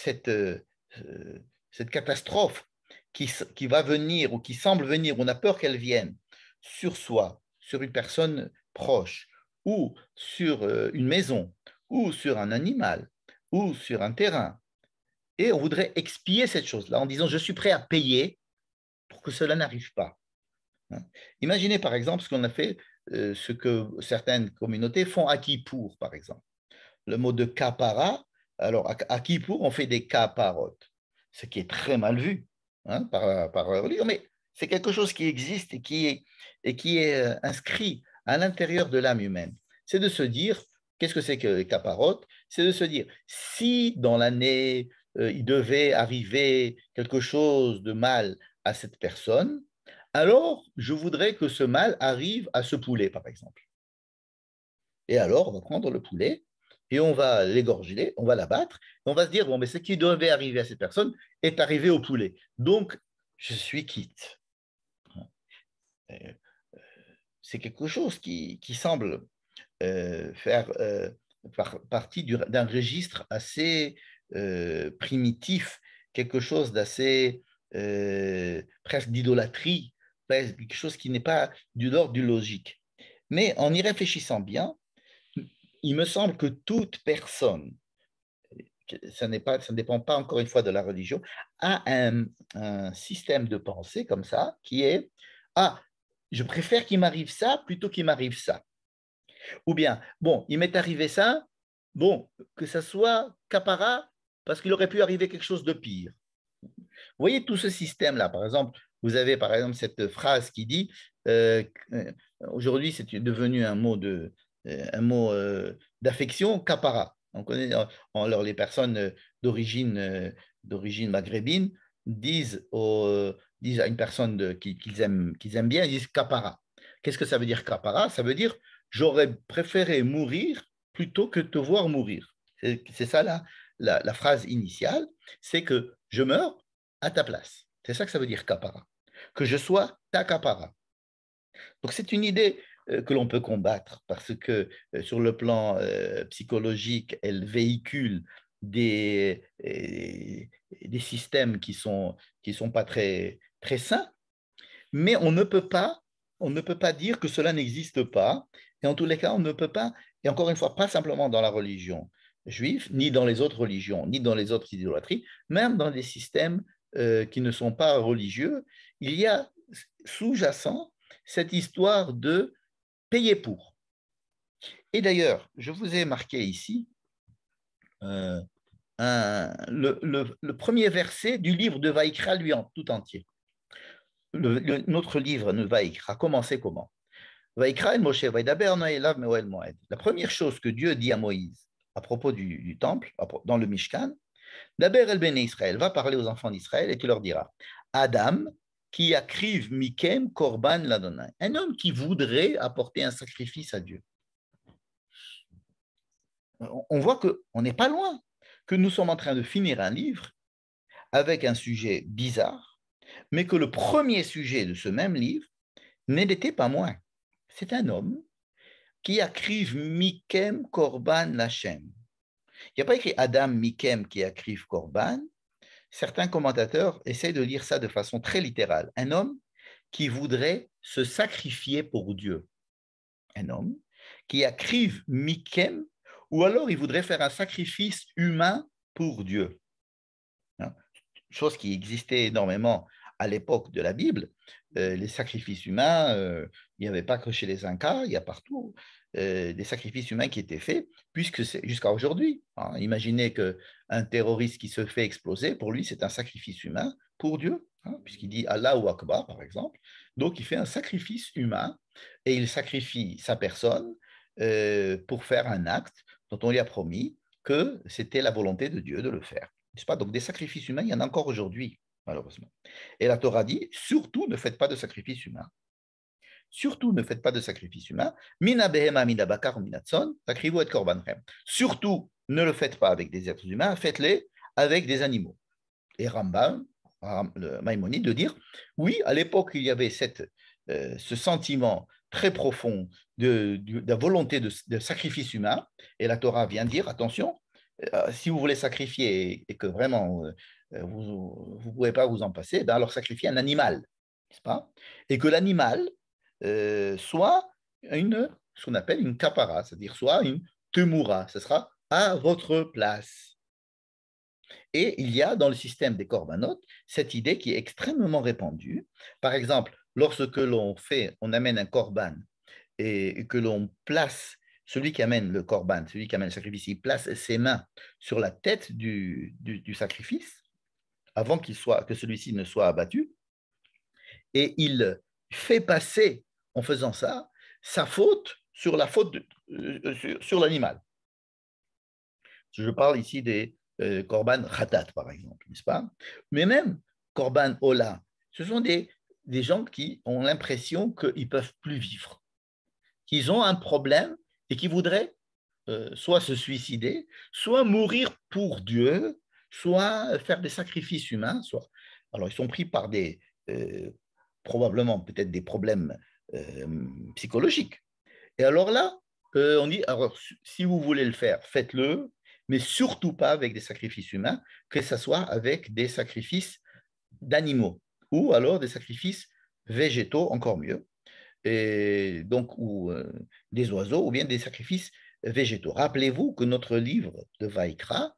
cette catastrophe qui va venir ou qui semble venir, on a peur qu'elle vienne sur soi, sur une personne proche, ou sur une maison, ou sur un animal, ou sur un terrain. Et on voudrait expier cette chose-là en disant, je suis prêt à payer pour que cela n'arrive pas. Imaginez par exemple ce qu'on a fait, ce que certaines communautés font à Kippour, par exemple. Le mot de kapara, alors à Kippour, on fait des kaparot, ce qui est très mal vu par la religion, mais c'est quelque chose qui existe et qui est inscrit à l'intérieur de l'âme humaine. C'est de se dire, qu'est-ce que c'est que les kaparot? C'est de se dire, si dans l'année, il devait arriver quelque chose de mal à cette personne, alors je voudrais que ce mal arrive à ce poulet, par exemple. Et alors, on va prendre le poulet et on va l'égorger, on va l'abattre, et on va se dire, bon, mais ce qui devait arriver à cette personne est arrivé au poulet. Donc, je suis quitte. C'est quelque chose qui semble faire partie d'un registre assez primitif, quelque chose d'assez presque d'idolâtrie, quelque chose qui n'est pas de l'ordre du logique. Mais en y réfléchissant bien, il me semble que toute personne, ça ne dépend pas encore une fois de la religion, a un système de pensée comme ça, qui est, ah, je préfère qu'il m'arrive ça plutôt qu'il m'arrive ça. Ou bien, bon, il m'est arrivé ça, bon, que ça soit capara, parce qu'il aurait pu arriver quelque chose de pire. Vous voyez tout ce système-là, par exemple, vous avez par exemple cette phrase qui dit, aujourd'hui c'est devenu un mot d'affection, capara. On connaît, alors les personnes d'origine maghrébine disent à une personne qu'ils aiment bien, ils disent capara. Qu'est-ce que ça veut dire capara? Ça veut dire j'aurais préféré mourir plutôt que te voir mourir. C'est ça la phrase initiale, c'est que je meurs à ta place. C'est ça que ça veut dire capara. Que je sois ta capara. Donc c'est une idée que l'on peut combattre parce que sur le plan psychologique, elle véhicule des systèmes qui sont pas très sains, mais on ne peut pas dire que cela n'existe pas, et en tous les cas, on ne peut pas, et encore une fois, pas simplement dans la religion juive, ni dans les autres religions, ni dans les autres idolâtries, même dans des systèmes qui ne sont pas religieux, il y a sous-jacent cette histoire de payer pour. Et d'ailleurs, je vous ai marqué ici euh, le premier verset du livre de Vaïkra, lui, en tout entier. Notre livre, le Vaïkra, a commencé comment? Vaïkra el Moshe, Vaïdaber Noëlav Meoel Moed. La première chose que Dieu dit à Moïse à propos du temple, dans le Mishkan, Daber el Bene Israël, va parler aux enfants d'Israël et tu leur diras, Adam, qui akriv mikem korban ladonai, un homme qui voudrait apporter un sacrifice à Dieu. On voit qu'on n'est pas loin, que nous sommes en train de finir un livre avec un sujet bizarre, mais que le premier sujet de ce même livre n'était pas moins. C'est un homme qui akriv mikem korban lachem. Il n'y a pas écrit Adam mikem qui akriv korban. Certains commentateurs essaient de lire ça de façon très littérale. Un homme qui voudrait se sacrifier pour Dieu. Un homme qui akriv mikem, ou alors il voudrait faire un sacrifice humain pour Dieu. Chose qui existait énormément à l'époque de la Bible. Les sacrifices humains, il n'y avait pas que chez les Incas, il y a partout des sacrifices humains qui étaient faits, puisque c'est jusqu'à aujourd'hui. Imaginez qu'un terroriste qui se fait exploser, pour lui, c'est un sacrifice humain pour Dieu, puisqu'il dit Allahu Akbar, par exemple. Donc, il fait un sacrifice humain et il sacrifie sa personne pour faire un acte dont on lui a promis que c'était la volonté de Dieu de le faire. N'est-ce pas? Donc, des sacrifices humains, il y en a encore aujourd'hui, malheureusement. Et la Torah dit, surtout, ne faites pas de sacrifice humain. Surtout, ne faites pas de sacrifice humain. Mina behema, mina bakar, mina tson, takrivu et korbanchem. Surtout, ne le faites pas avec des êtres humains, faites-les avec des animaux. Et Rambam, le Maïmonide, de dire, oui, à l'époque, il y avait ce sentiment très profond de la volonté de sacrifice humain, et la Torah vient dire, attention, si vous voulez sacrifier et que vraiment vous ne pouvez pas vous en passer, ben alors sacrifiez un animal, n'est-ce pas? Et que l'animal soit ce qu'on appelle une kapara, c'est-à-dire soit une temura, ce sera à votre place. Et il y a dans le système des corbanotes cette idée qui est extrêmement répandue. Par exemple, lorsque on amène un corban et que l'on place celui qui amène le corban, celui qui amène le sacrifice, il place ses mains sur la tête du sacrifice avant que celui-ci ne soit abattu, et il fait passer, en faisant ça, sa faute sur la faute sur l'animal. Je parle ici des korban khatat, par exemple, n'est-ce pas? Mais même korban ola, ce sont des gens qui ont l'impression qu'ils ne peuvent plus vivre, qu'ils ont un problème et qui voudraient soit se suicider, soit mourir pour Dieu, soit faire des sacrifices humains. Alors, ils sont pris par probablement peut-être des problèmes psychologiques. Et alors là, on dit, alors, si vous voulez le faire, faites-le, mais surtout pas avec des sacrifices humains, que ce soit avec des sacrifices d'animaux, ou alors des sacrifices végétaux, encore mieux, et donc, ou des oiseaux, ou bien des sacrifices végétaux. Rappelez-vous que notre livre de Vaïkra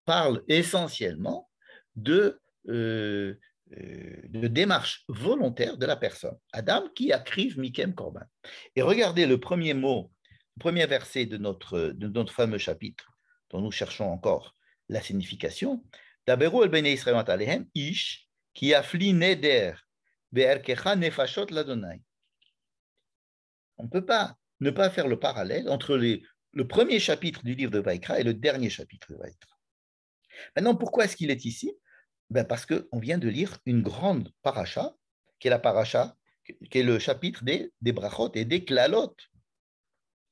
parle essentiellement de démarche volontaire de la personne. Adam qui akriv mikem korban. Et regardez le premier mot, le premier verset de notre fameux chapitre, dont nous cherchons encore la signification. Daberu el bnei Israël alehem ish ki afli neder be'erkecha nefashot ladonai. On ne peut pas ne pas faire le parallèle entre le premier chapitre du livre de Vaïkra et le dernier chapitre de Vaïkra. Maintenant, pourquoi est-ce qu'il est ici? Ben parce qu'on vient de lire une grande paracha, qui est la paracha, qui est le chapitre des brachot et des klalot.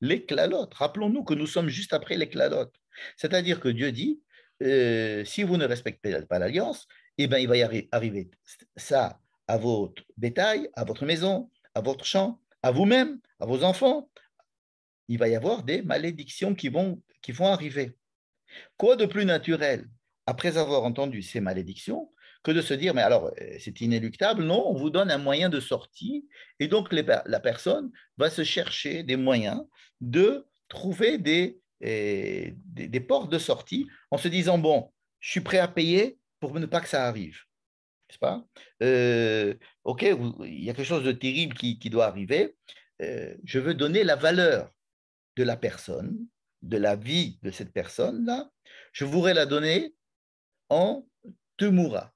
Les klalot. Rappelons-nous que nous sommes juste après les klalot. C'est-à-dire que Dieu dit, si vous ne respectez pas l'alliance, eh ben, il va y arriver ça à votre bétail, à votre maison, à votre champ, à vous-même, à vos enfants. Il va y avoir des malédictions qui vont arriver. Quoi de plus naturel, après avoir entendu ces malédictions, que de se dire, mais alors, c'est inéluctable? Non, on vous donne un moyen de sortie, et donc la personne va se chercher des moyens de trouver des portes de sortie en se disant, bon, je suis prêt à payer pour ne pas que ça arrive. N'est-ce pas? OK, il y a quelque chose de terrible qui doit arriver. Je veux donner la valeur de la personne de la vie de cette personne-là, je voudrais la donner en Temura.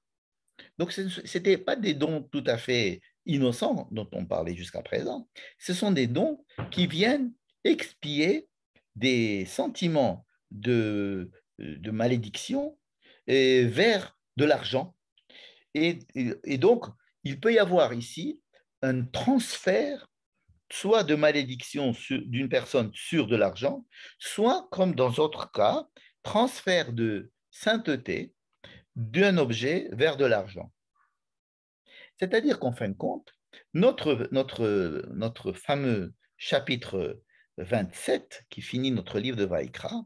Donc, ce n'étaient pas des dons tout à fait innocents dont on parlait jusqu'à présent. Ce sont des dons qui viennent expier des sentiments de malédiction vers de l'argent. Et donc, il peut y avoir ici un transfert soit de malédiction d'une personne sur de l'argent, soit, comme dans d'autres cas, transfert de sainteté d'un objet vers de l'argent. C'est-à-dire qu'en fin de compte, notre fameux chapitre 27, qui finit notre livre de Vaïkra,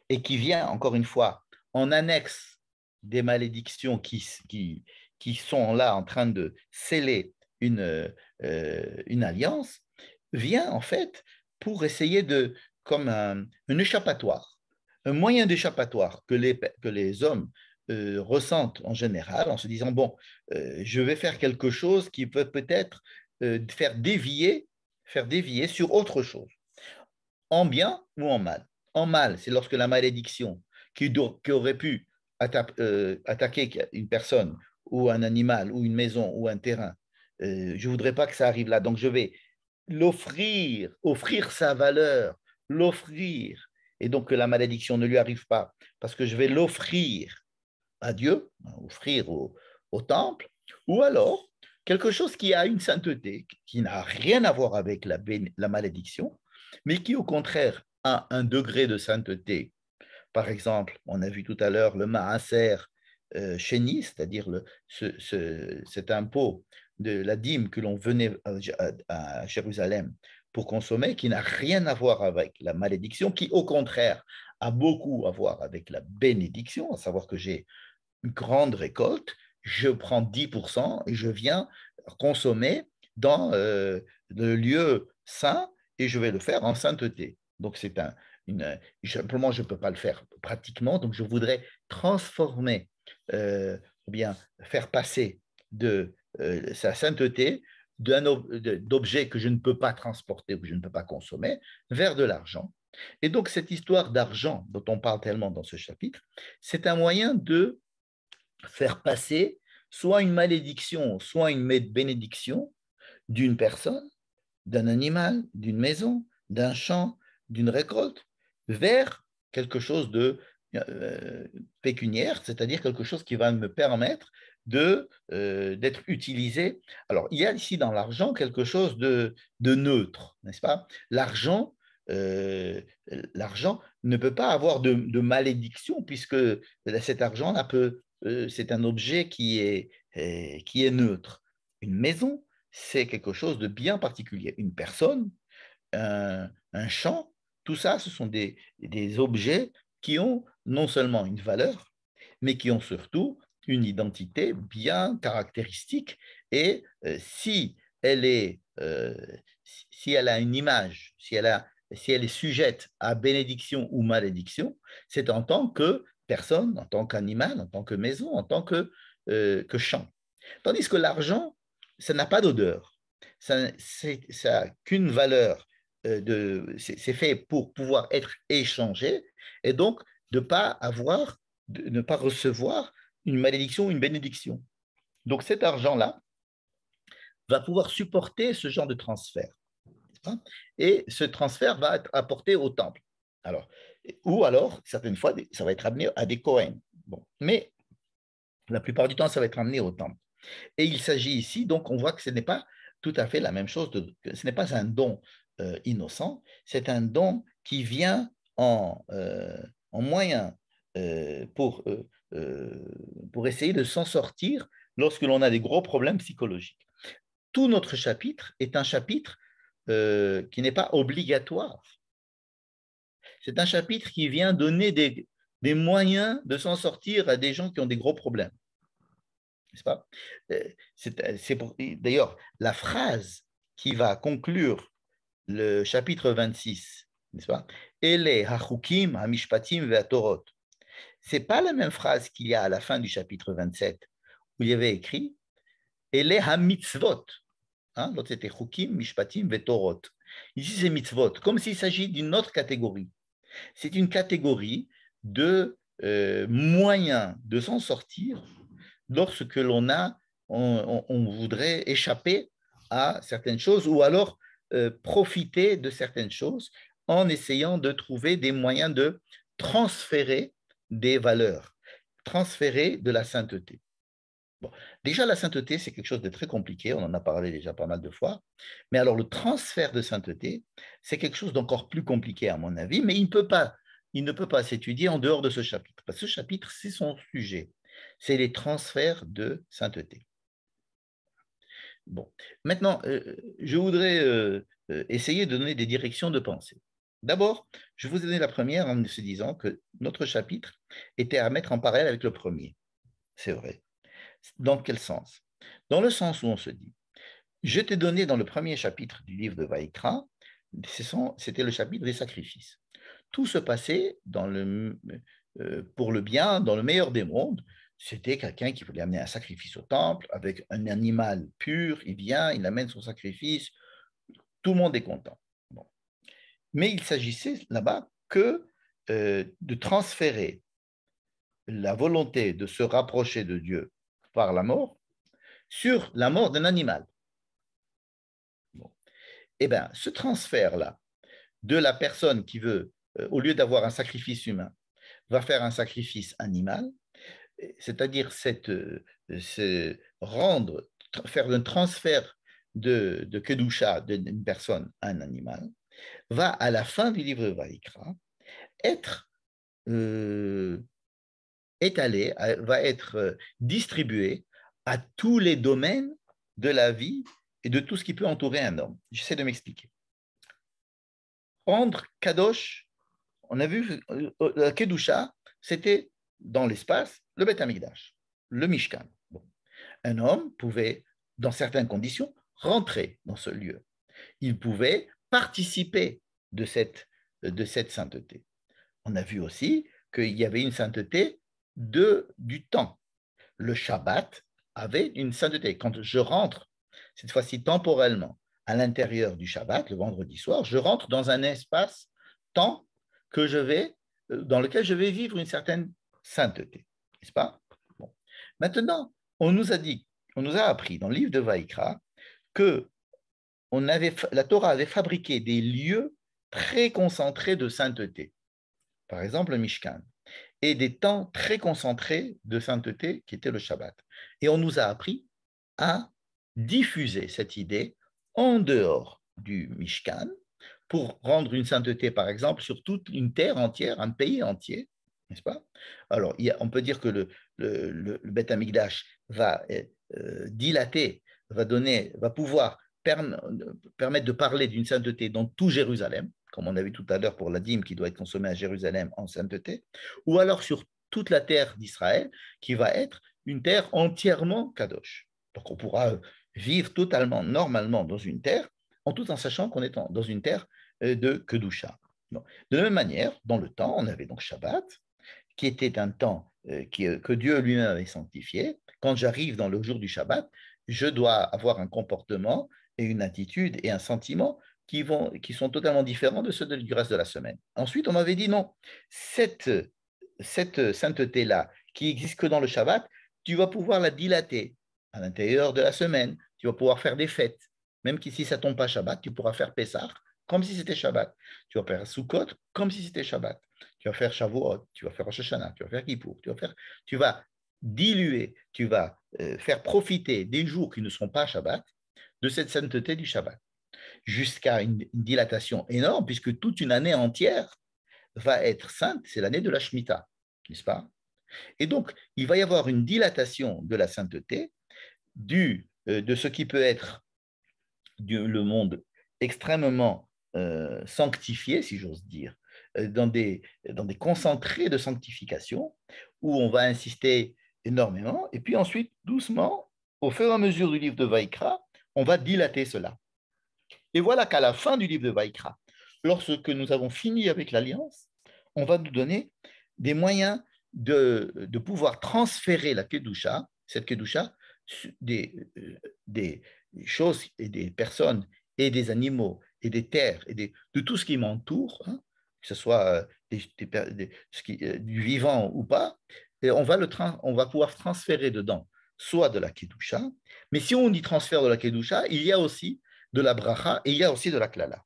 et qui vient, encore une fois, en annexe des malédictions qui sont là en train de sceller une alliance, vient en fait pour essayer de, comme un échappatoire, un moyen d'échappatoire que les hommes ressentent en général en se disant, bon, je vais faire quelque chose qui peut peut-être faire dévier sur autre chose, en bien ou en mal. En mal, c'est lorsque la malédiction qui aurait pu attaquer une personne ou un animal ou une maison ou un terrain, je ne voudrais pas que ça arrive là, donc je vais offrir sa valeur, l'offrir, et donc que la malédiction ne lui arrive pas, parce que je vais l'offrir à Dieu, offrir au temple, ou alors quelque chose qui a une sainteté, qui n'a rien à voir avec la malédiction, mais qui au contraire a un degré de sainteté. Par exemple, on a vu tout à l'heure le maaser chéni, c'est-à-dire cet impôt de la dîme que l'on venait à Jérusalem pour consommer, qui n'a rien à voir avec la malédiction, qui au contraire a beaucoup à voir avec la bénédiction, à savoir que j'ai une grande récolte, je prends 10% et je viens consommer dans le lieu saint et je vais le faire en sainteté. Donc, simplement, je ne peux pas le faire pratiquement, donc je voudrais transformer, ou bien faire passer de sa sainteté d'objets que je ne peux pas transporter ou que je ne peux pas consommer vers de l'argent. Et donc, cette histoire d'argent dont on parle tellement dans ce chapitre, c'est un moyen de faire passer soit une malédiction, soit une bénédiction d'une personne, d'un animal, d'une maison, d'un champ, d'une récolte, vers quelque chose de pécuniaire, c'est-à-dire quelque chose qui va me permettre d'être utilisé. Alors, il y a ici dans l'argent quelque chose de neutre, n'est-ce pas? L'argent ne peut pas avoir de malédiction puisque cet argent-là c'est un objet qui est neutre. Une maison, c'est quelque chose de bien particulier. Une personne, un champ, tout ça, ce sont des objets qui ont non seulement une valeur, mais qui ont surtout une identité bien caractéristique. Et si elle a une image, si elle est sujette à bénédiction ou malédiction, c'est en tant que personne, en tant qu'animal, en tant que maison, en tant que champ. Tandis que l'argent, ça n'a pas d'odeur. Ça n'a qu'une valeur. C'est fait pour pouvoir être échangé et donc de ne pas recevoir une malédiction ou une bénédiction. Donc cet argent-là va pouvoir supporter ce genre de transfert. Et ce transfert va être apporté au temple. Alors, ou alors, certaines fois, ça va être amené à des Kohen. Bon. Mais la plupart du temps, ça va être amené au temple. Et il s'agit ici, donc on voit que ce n'est pas tout à fait la même chose, ce n'est pas un don innocent, c'est un don qui vient en moyen pour essayer de s'en sortir lorsque l'on a des gros problèmes psychologiques. Tout notre chapitre est un chapitre qui n'est pas obligatoire. C'est un chapitre qui vient donner des moyens de s'en sortir à des gens qui ont des gros problèmes. N'est-ce pas? D'ailleurs, la phrase qui va conclure le chapitre 26, n'est-ce pas? Ele hachukim hamishpatim ve'atorot. Ce n'est pas la même phrase qu'il y a à la fin du chapitre 27, où il y avait écrit Ele hamitzvot. L'autre c'était chukim, mishpatim ve'torot. Ici c'est mitzvot, comme s'il s'agit d'une autre catégorie. C'est une catégorie de moyens de s'en sortir lorsque on voudrait échapper à certaines choses ou alors profiter de certaines choses en essayant de trouver des moyens de transférer des valeurs, transférer de la sainteté. Bon. Déjà, la sainteté, c'est quelque chose de très compliqué, on en a parlé déjà pas mal de fois, mais alors le transfert de sainteté, c'est quelque chose d'encore plus compliqué à mon avis, mais il ne peut pas s'étudier en dehors de ce chapitre, parce que ce chapitre, c'est son sujet, c'est les transferts de sainteté. Bon, maintenant, je voudrais essayer de donner des directions de pensée. D'abord, je vous ai donné la première en se disant que notre chapitre était à mettre en parallèle avec le premier. C'est vrai. Dans quel sens? Dans le sens où on se dit, je t'ai donné dans le premier chapitre du livre de Vaïkra, c'était le chapitre des sacrifices. Tout se passait pour le bien, dans le meilleur des mondes. C'était quelqu'un qui voulait amener un sacrifice au temple avec un animal pur, il vient, il amène son sacrifice, tout le monde est content. Bon. Mais il s'agissait là-bas que de transférer la volonté de se rapprocher de Dieu par la mort sur la mort d'un animal. Bon. Eh bien, ce transfert-là de la personne qui veut, au lieu d'avoir un sacrifice humain, va faire un sacrifice animal, c'est-à-dire faire un transfert de Kedusha d'une personne à un animal, va à la fin du livre de Vaïkra être étalé, va être distribué à tous les domaines de la vie et de tout ce qui peut entourer un homme. J'essaie de m'expliquer. Rendre Kadosh, on a vu, Kedusha, c'était dans l'espace le Beth Amikdash, le Mishkan. Bon. Un homme pouvait, dans certaines conditions, rentrer dans ce lieu. Il pouvait participer de cette sainteté. On a vu aussi qu'il y avait une sainteté du temps. Le Shabbat avait une sainteté. Quand je rentre, cette fois-ci temporellement, à l'intérieur du Shabbat, le vendredi soir, je rentre dans un espace-temps dans lequel je vais vivre une certaine sainteté. N'est-ce pas? Bon. Maintenant, on nous a appris dans le livre de Vaïkra que la Torah avait fabriqué des lieux très concentrés de sainteté. Par exemple, le Mishkan, et des temps très concentrés de sainteté qui était le Shabbat. Et on nous a appris à diffuser cette idée en dehors du Mishkan pour rendre une sainteté, par exemple, sur toute une terre entière, un pays entier, n'est-ce pas? Alors, on peut dire que le Beth Amikdash va dilater, va pouvoir permettre de parler d'une sainteté dans tout Jérusalem, comme on a vu tout à l'heure pour la dîme qui doit être consommée à Jérusalem en sainteté, ou alors sur toute la terre d'Israël qui va être une terre entièrement kadosh. Donc on pourra vivre totalement normalement dans une terre, tout en sachant qu'on est dans une terre de Kedusha. De la même manière, dans le temps, on avait donc Shabbat, qui était un temps que Dieu lui-même avait sanctifié. Quand j'arrive dans le jour du Shabbat, je dois avoir un comportement et une attitude et un sentiment qui sont totalement différents de ceux du reste de la semaine. Ensuite, on m'avait dit non, cette sainteté-là, qui existe que dans le Shabbat, tu vas pouvoir la dilater à l'intérieur de la semaine. Tu vas pouvoir faire des fêtes. Même si ça ne tombe pas Shabbat, tu pourras faire Pessah comme si c'était Shabbat. Tu vas faire Sukkot comme si c'était Shabbat. Tu vas faire Shavuot, tu vas faire Rosh Hashanah, tu vas faire Kippour, tu vas diluer, tu vas faire profiter des jours qui ne sont pas Shabbat de cette sainteté du Shabbat, jusqu'à une dilatation énorme, puisque toute une année entière va être sainte, c'est l'année de la Shemitah, n'est-ce pas? Et donc, il va y avoir une dilatation de la sainteté de ce qui peut être le monde extrêmement sanctifié, si j'ose dire, dans des concentrés de sanctification, où on va insister énormément, et puis ensuite, doucement, au fur et à mesure du livre de Vaïkra, on va dilater cela. Et voilà qu'à la fin du livre de Vaïkra, lorsque nous avons fini avec l'Alliance, on va nous donner des moyens de pouvoir transférer la Kedusha, cette Kedusha, des choses et des personnes et des animaux et des terres et de tout ce qui m'entoure, hein, que ce soit du vivant ou pas, et on va pouvoir transférer dedans soit de la kedusha, mais si on y transfère de la kedusha, il y a aussi de la bracha et il y a aussi de la klala.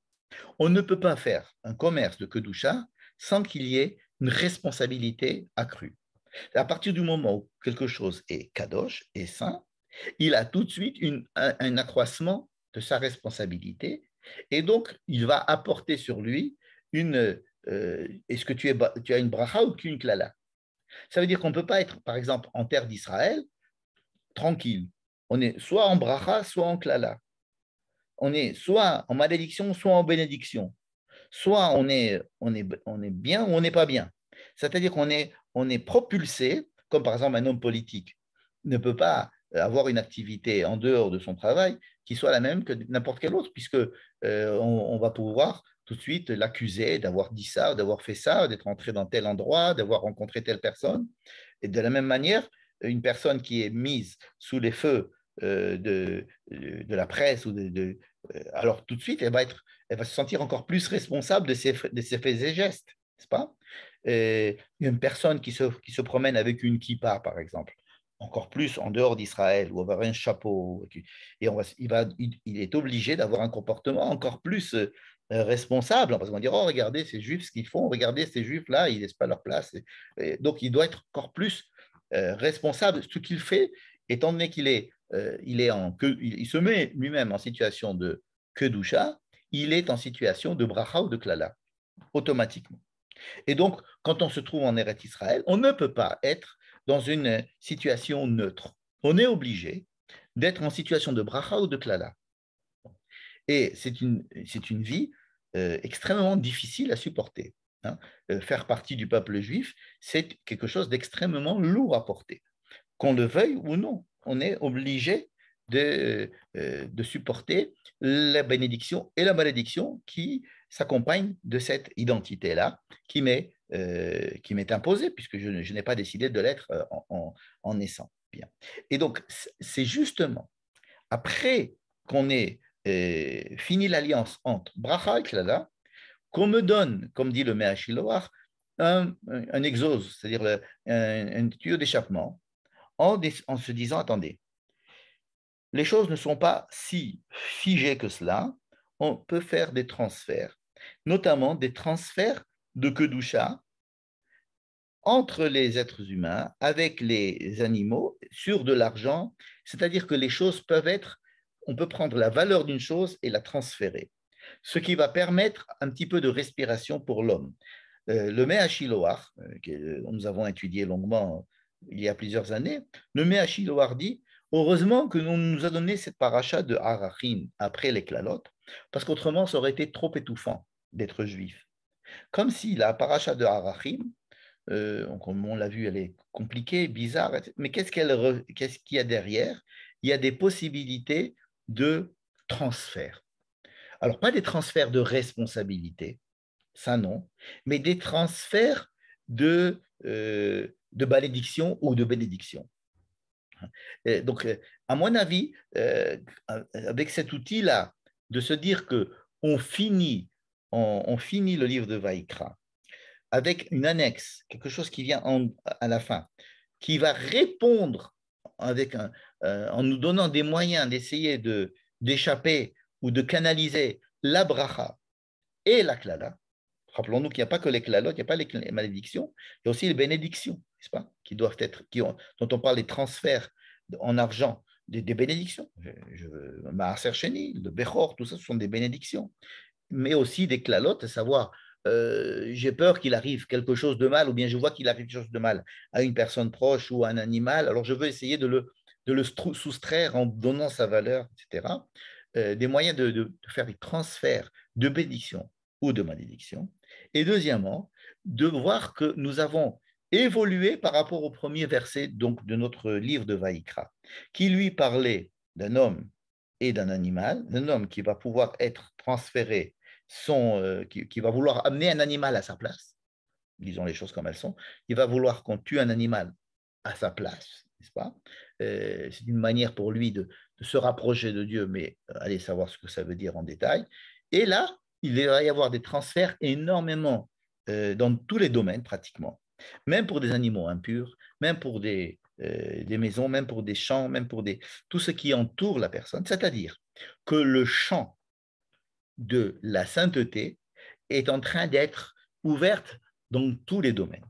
On ne peut pas faire un commerce de kedusha sans qu'il y ait une responsabilité accrue. À partir du moment où quelque chose est kadosh et saint, il a tout de suite un accroissement de sa responsabilité et donc il va apporter sur lui est-ce que tu as une bracha ou une klala? Ça veut dire qu'on ne peut pas être, par exemple, en terre d'Israël, tranquille. On est soit en bracha, soit en klala. On est soit en malédiction, soit en bénédiction. Soit on est bien ou on n'est pas bien. C'est-à-dire on est propulsé, comme par exemple un homme politique ne peut pas avoir une activité en dehors de son travail qui soit la même que n'importe quel autre, puisque on va pouvoir tout de suite l'accuser d'avoir dit ça, d'avoir fait ça, d'être entré dans tel endroit, d'avoir rencontré telle personne. Et de la même manière, une personne qui est mise sous les feux de la presse alors tout de suite, elle va se sentir encore plus responsable de ses faits et gestes, n'est-ce pas? Une personne qui se promène avec une kippa, par exemple, encore plus en dehors d'Israël, ou avoir un chapeau, et il est obligé d'avoir un comportement encore plus responsable, parce qu'on va dire, oh, regardez ces juifs, ce qu'ils font, regardez ces juifs-là, ils ne laissent pas leur place. Donc, il doit être encore plus responsable de ce qu'il fait, étant donné il se met lui-même en situation de kedusha, il est en situation de bracha ou de klala, automatiquement. Et donc, quand on se trouve en Eretz Israël, on ne peut pas être dans une situation neutre. On est obligé d'être en situation de bracha ou de klala. Et c'est une vie extrêmement difficile à supporter. Hein. Faire partie du peuple juif, c'est quelque chose d'extrêmement lourd à porter. Qu'on le veuille ou non, on est obligé de supporter la bénédiction et la malédiction qui s'accompagnent de cette identité-là qui m'est imposée, puisque je n'ai pas décidé de l'être en naissant. Bien. Et donc, c'est justement après qu'on ait fini l'alliance entre Bracha et Klala, qu'on me donne, comme dit le Me'ashiloach, un exose, c'est-à-dire un tuyau d'échappement, en se disant, attendez, les choses ne sont pas si figées que cela, on peut faire des transferts, notamment des transferts de Kedusha entre les êtres humains, avec les animaux, sur de l'argent, c'est-à-dire que les choses peuvent être, on peut prendre la valeur d'une chose et la transférer, ce qui va permettre un petit peu de respiration pour l'homme. Le Me'ashiloach, que nous avons étudié longuement il y a plusieurs années, le Me'ashiloach dit heureusement que l'on nous a donné cette paracha de Harachim après les Klalot, parce qu'autrement ça aurait été trop étouffant d'être juif. Comme si la paracha de Harachim, comme on l'a vu, elle est compliquée, bizarre, mais qu'est-ce qu'il y a derrière? Il y a des possibilités de transfert. Alors, pas des transferts de responsabilité, ça non, mais des transferts de malédiction ou de bénédiction. Et donc, à mon avis, avec cet outil-là, de se dire que on finit le livre de Vaïkra avec une annexe, quelque chose qui vient à la fin, qui va répondre en nous donnant des moyens d'essayer d'échapper ou de canaliser la bracha et la klala. Rappelons-nous qu'il n'y a pas que les klalot, il n'y a pas les malédictions, il y a aussi les bénédictions, n'est-ce pas, qui doivent être, dont on parle des transferts en argent, des bénédictions. Maaser Sheni, le Bechor, tout ça, ce sont des bénédictions. Mais aussi des klalot, à savoir, j'ai peur qu'il arrive quelque chose de mal, ou bien je vois qu'il arrive quelque chose de mal à une personne proche ou à un animal, alors je veux essayer de le soustraire en donnant sa valeur, etc. Des moyens de faire des transferts de bénédiction ou de malédiction. Et deuxièmement, de voir que nous avons évolué par rapport au premier verset donc, de notre livre de Vaïkra, qui lui parlait d'un homme et d'un animal, d'un homme qui va pouvoir être transféré, qui va vouloir amener un animal à sa place, disons les choses comme elles sont, il va vouloir qu'on tue un animal à sa place, n'est-ce pas? C'est une manière pour lui de se rapprocher de Dieu, mais allez savoir ce que ça veut dire en détail. Et là, il va y avoir des transferts énormément dans tous les domaines pratiquement, même pour des animaux impurs, même pour des maisons, même pour des champs, même pour tout ce qui entoure la personne. C'est-à-dire que le champ de la sainteté est en train d'être ouverte dans tous les domaines.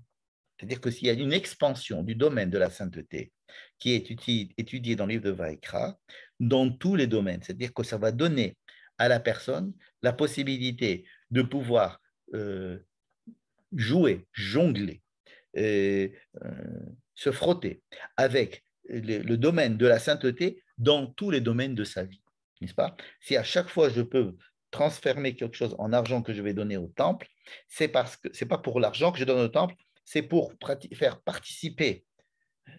C'est-à-dire que s'il y a une expansion du domaine de la sainteté qui est étudiée dans le livre de Vaïkra, dans tous les domaines, c'est-à-dire que ça va donner à la personne la possibilité de pouvoir jouer, jongler, euh, se frotter avec le domaine de la sainteté dans tous les domaines de sa vie, n'est-ce pas? Si à chaque fois je peux transformer quelque chose en argent que je vais donner au temple, c'est parce que c'est pas pour l'argent que je donne au temple, c'est pour faire participer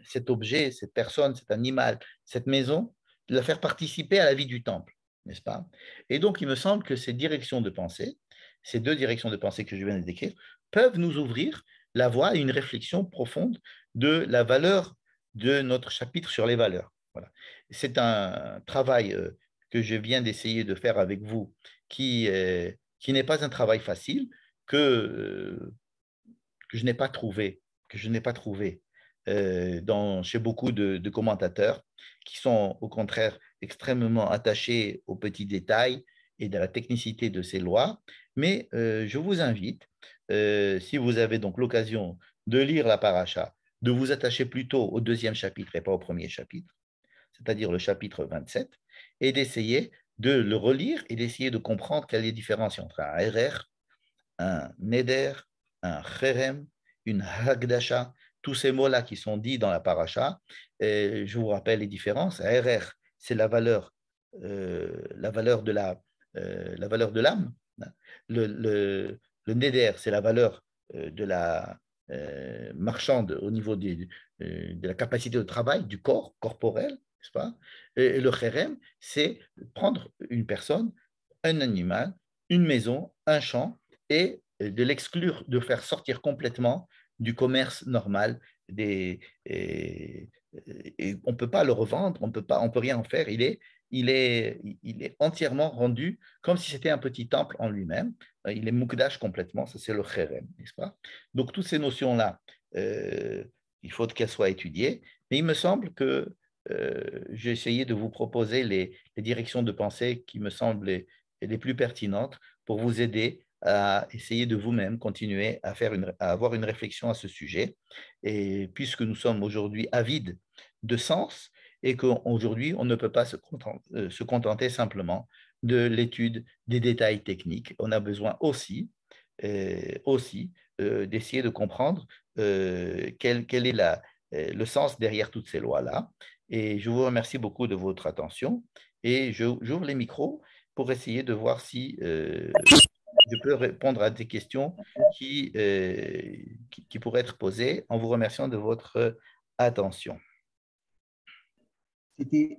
cet objet, cette personne, cet animal, cette maison, de la faire participer à la vie du temple, n'est-ce pas? Et donc, il me semble que ces directions de pensée, ces deux directions de pensée que je viens de décrire, peuvent nous ouvrir la voie à une réflexion profonde de la valeur de notre chapitre sur les valeurs. Voilà. C'est un travail que je viens d'essayer de faire avec vous qui n'est pas un travail facile, que je n'ai pas trouvé, que je n'ai pas trouvé chez beaucoup de commentateurs qui sont au contraire extrêmement attachés aux petits détails et de la technicité de ces lois. Mais je vous invite, si vous avez donc l'occasion de lire la paracha, de vous attacher plutôt au deuxième chapitre et pas au premier chapitre, c'est-à-dire le chapitre 27, et d'essayer de le relire et d'essayer de comprendre quelle est la différence entre un RR, un neder, un cherem, une hagdasha, tous ces mots-là qui sont dits dans la paracha. Et je vous rappelle les différences. RR, c'est la valeur la valeur de l'âme. Le neder, c'est la valeur de la marchande au niveau de la capacité de travail du corps corporel, n'est-ce pas? Et le cherem, c'est prendre une personne, un animal, une maison, un champ, et de l'exclure, de faire sortir complètement du commerce normal. Et on ne peut pas le revendre, on peut rien en faire. Il est entièrement rendu comme si c'était un petit temple en lui-même. Il est mukdash complètement, ça c'est le cherem, n'est-ce pas? Donc toutes ces notions-là, il faut qu'elles soient étudiées, mais il me semble que j'ai essayé de vous proposer les directions de pensée qui me semblent les plus pertinentes pour vous aider à essayer de vous-même continuer à avoir une réflexion à ce sujet. Et puisque nous sommes aujourd'hui avides de sens et qu'aujourd'hui, on ne peut pas se contenter simplement de l'étude des détails techniques, on a besoin d'essayer de comprendre quel est le sens derrière toutes ces lois-là. Et je vous remercie beaucoup de votre attention et j'ouvre les micros pour essayer de voir si je peux répondre à des questions qui pourraient être posées en vous remerciant de votre attention. C'était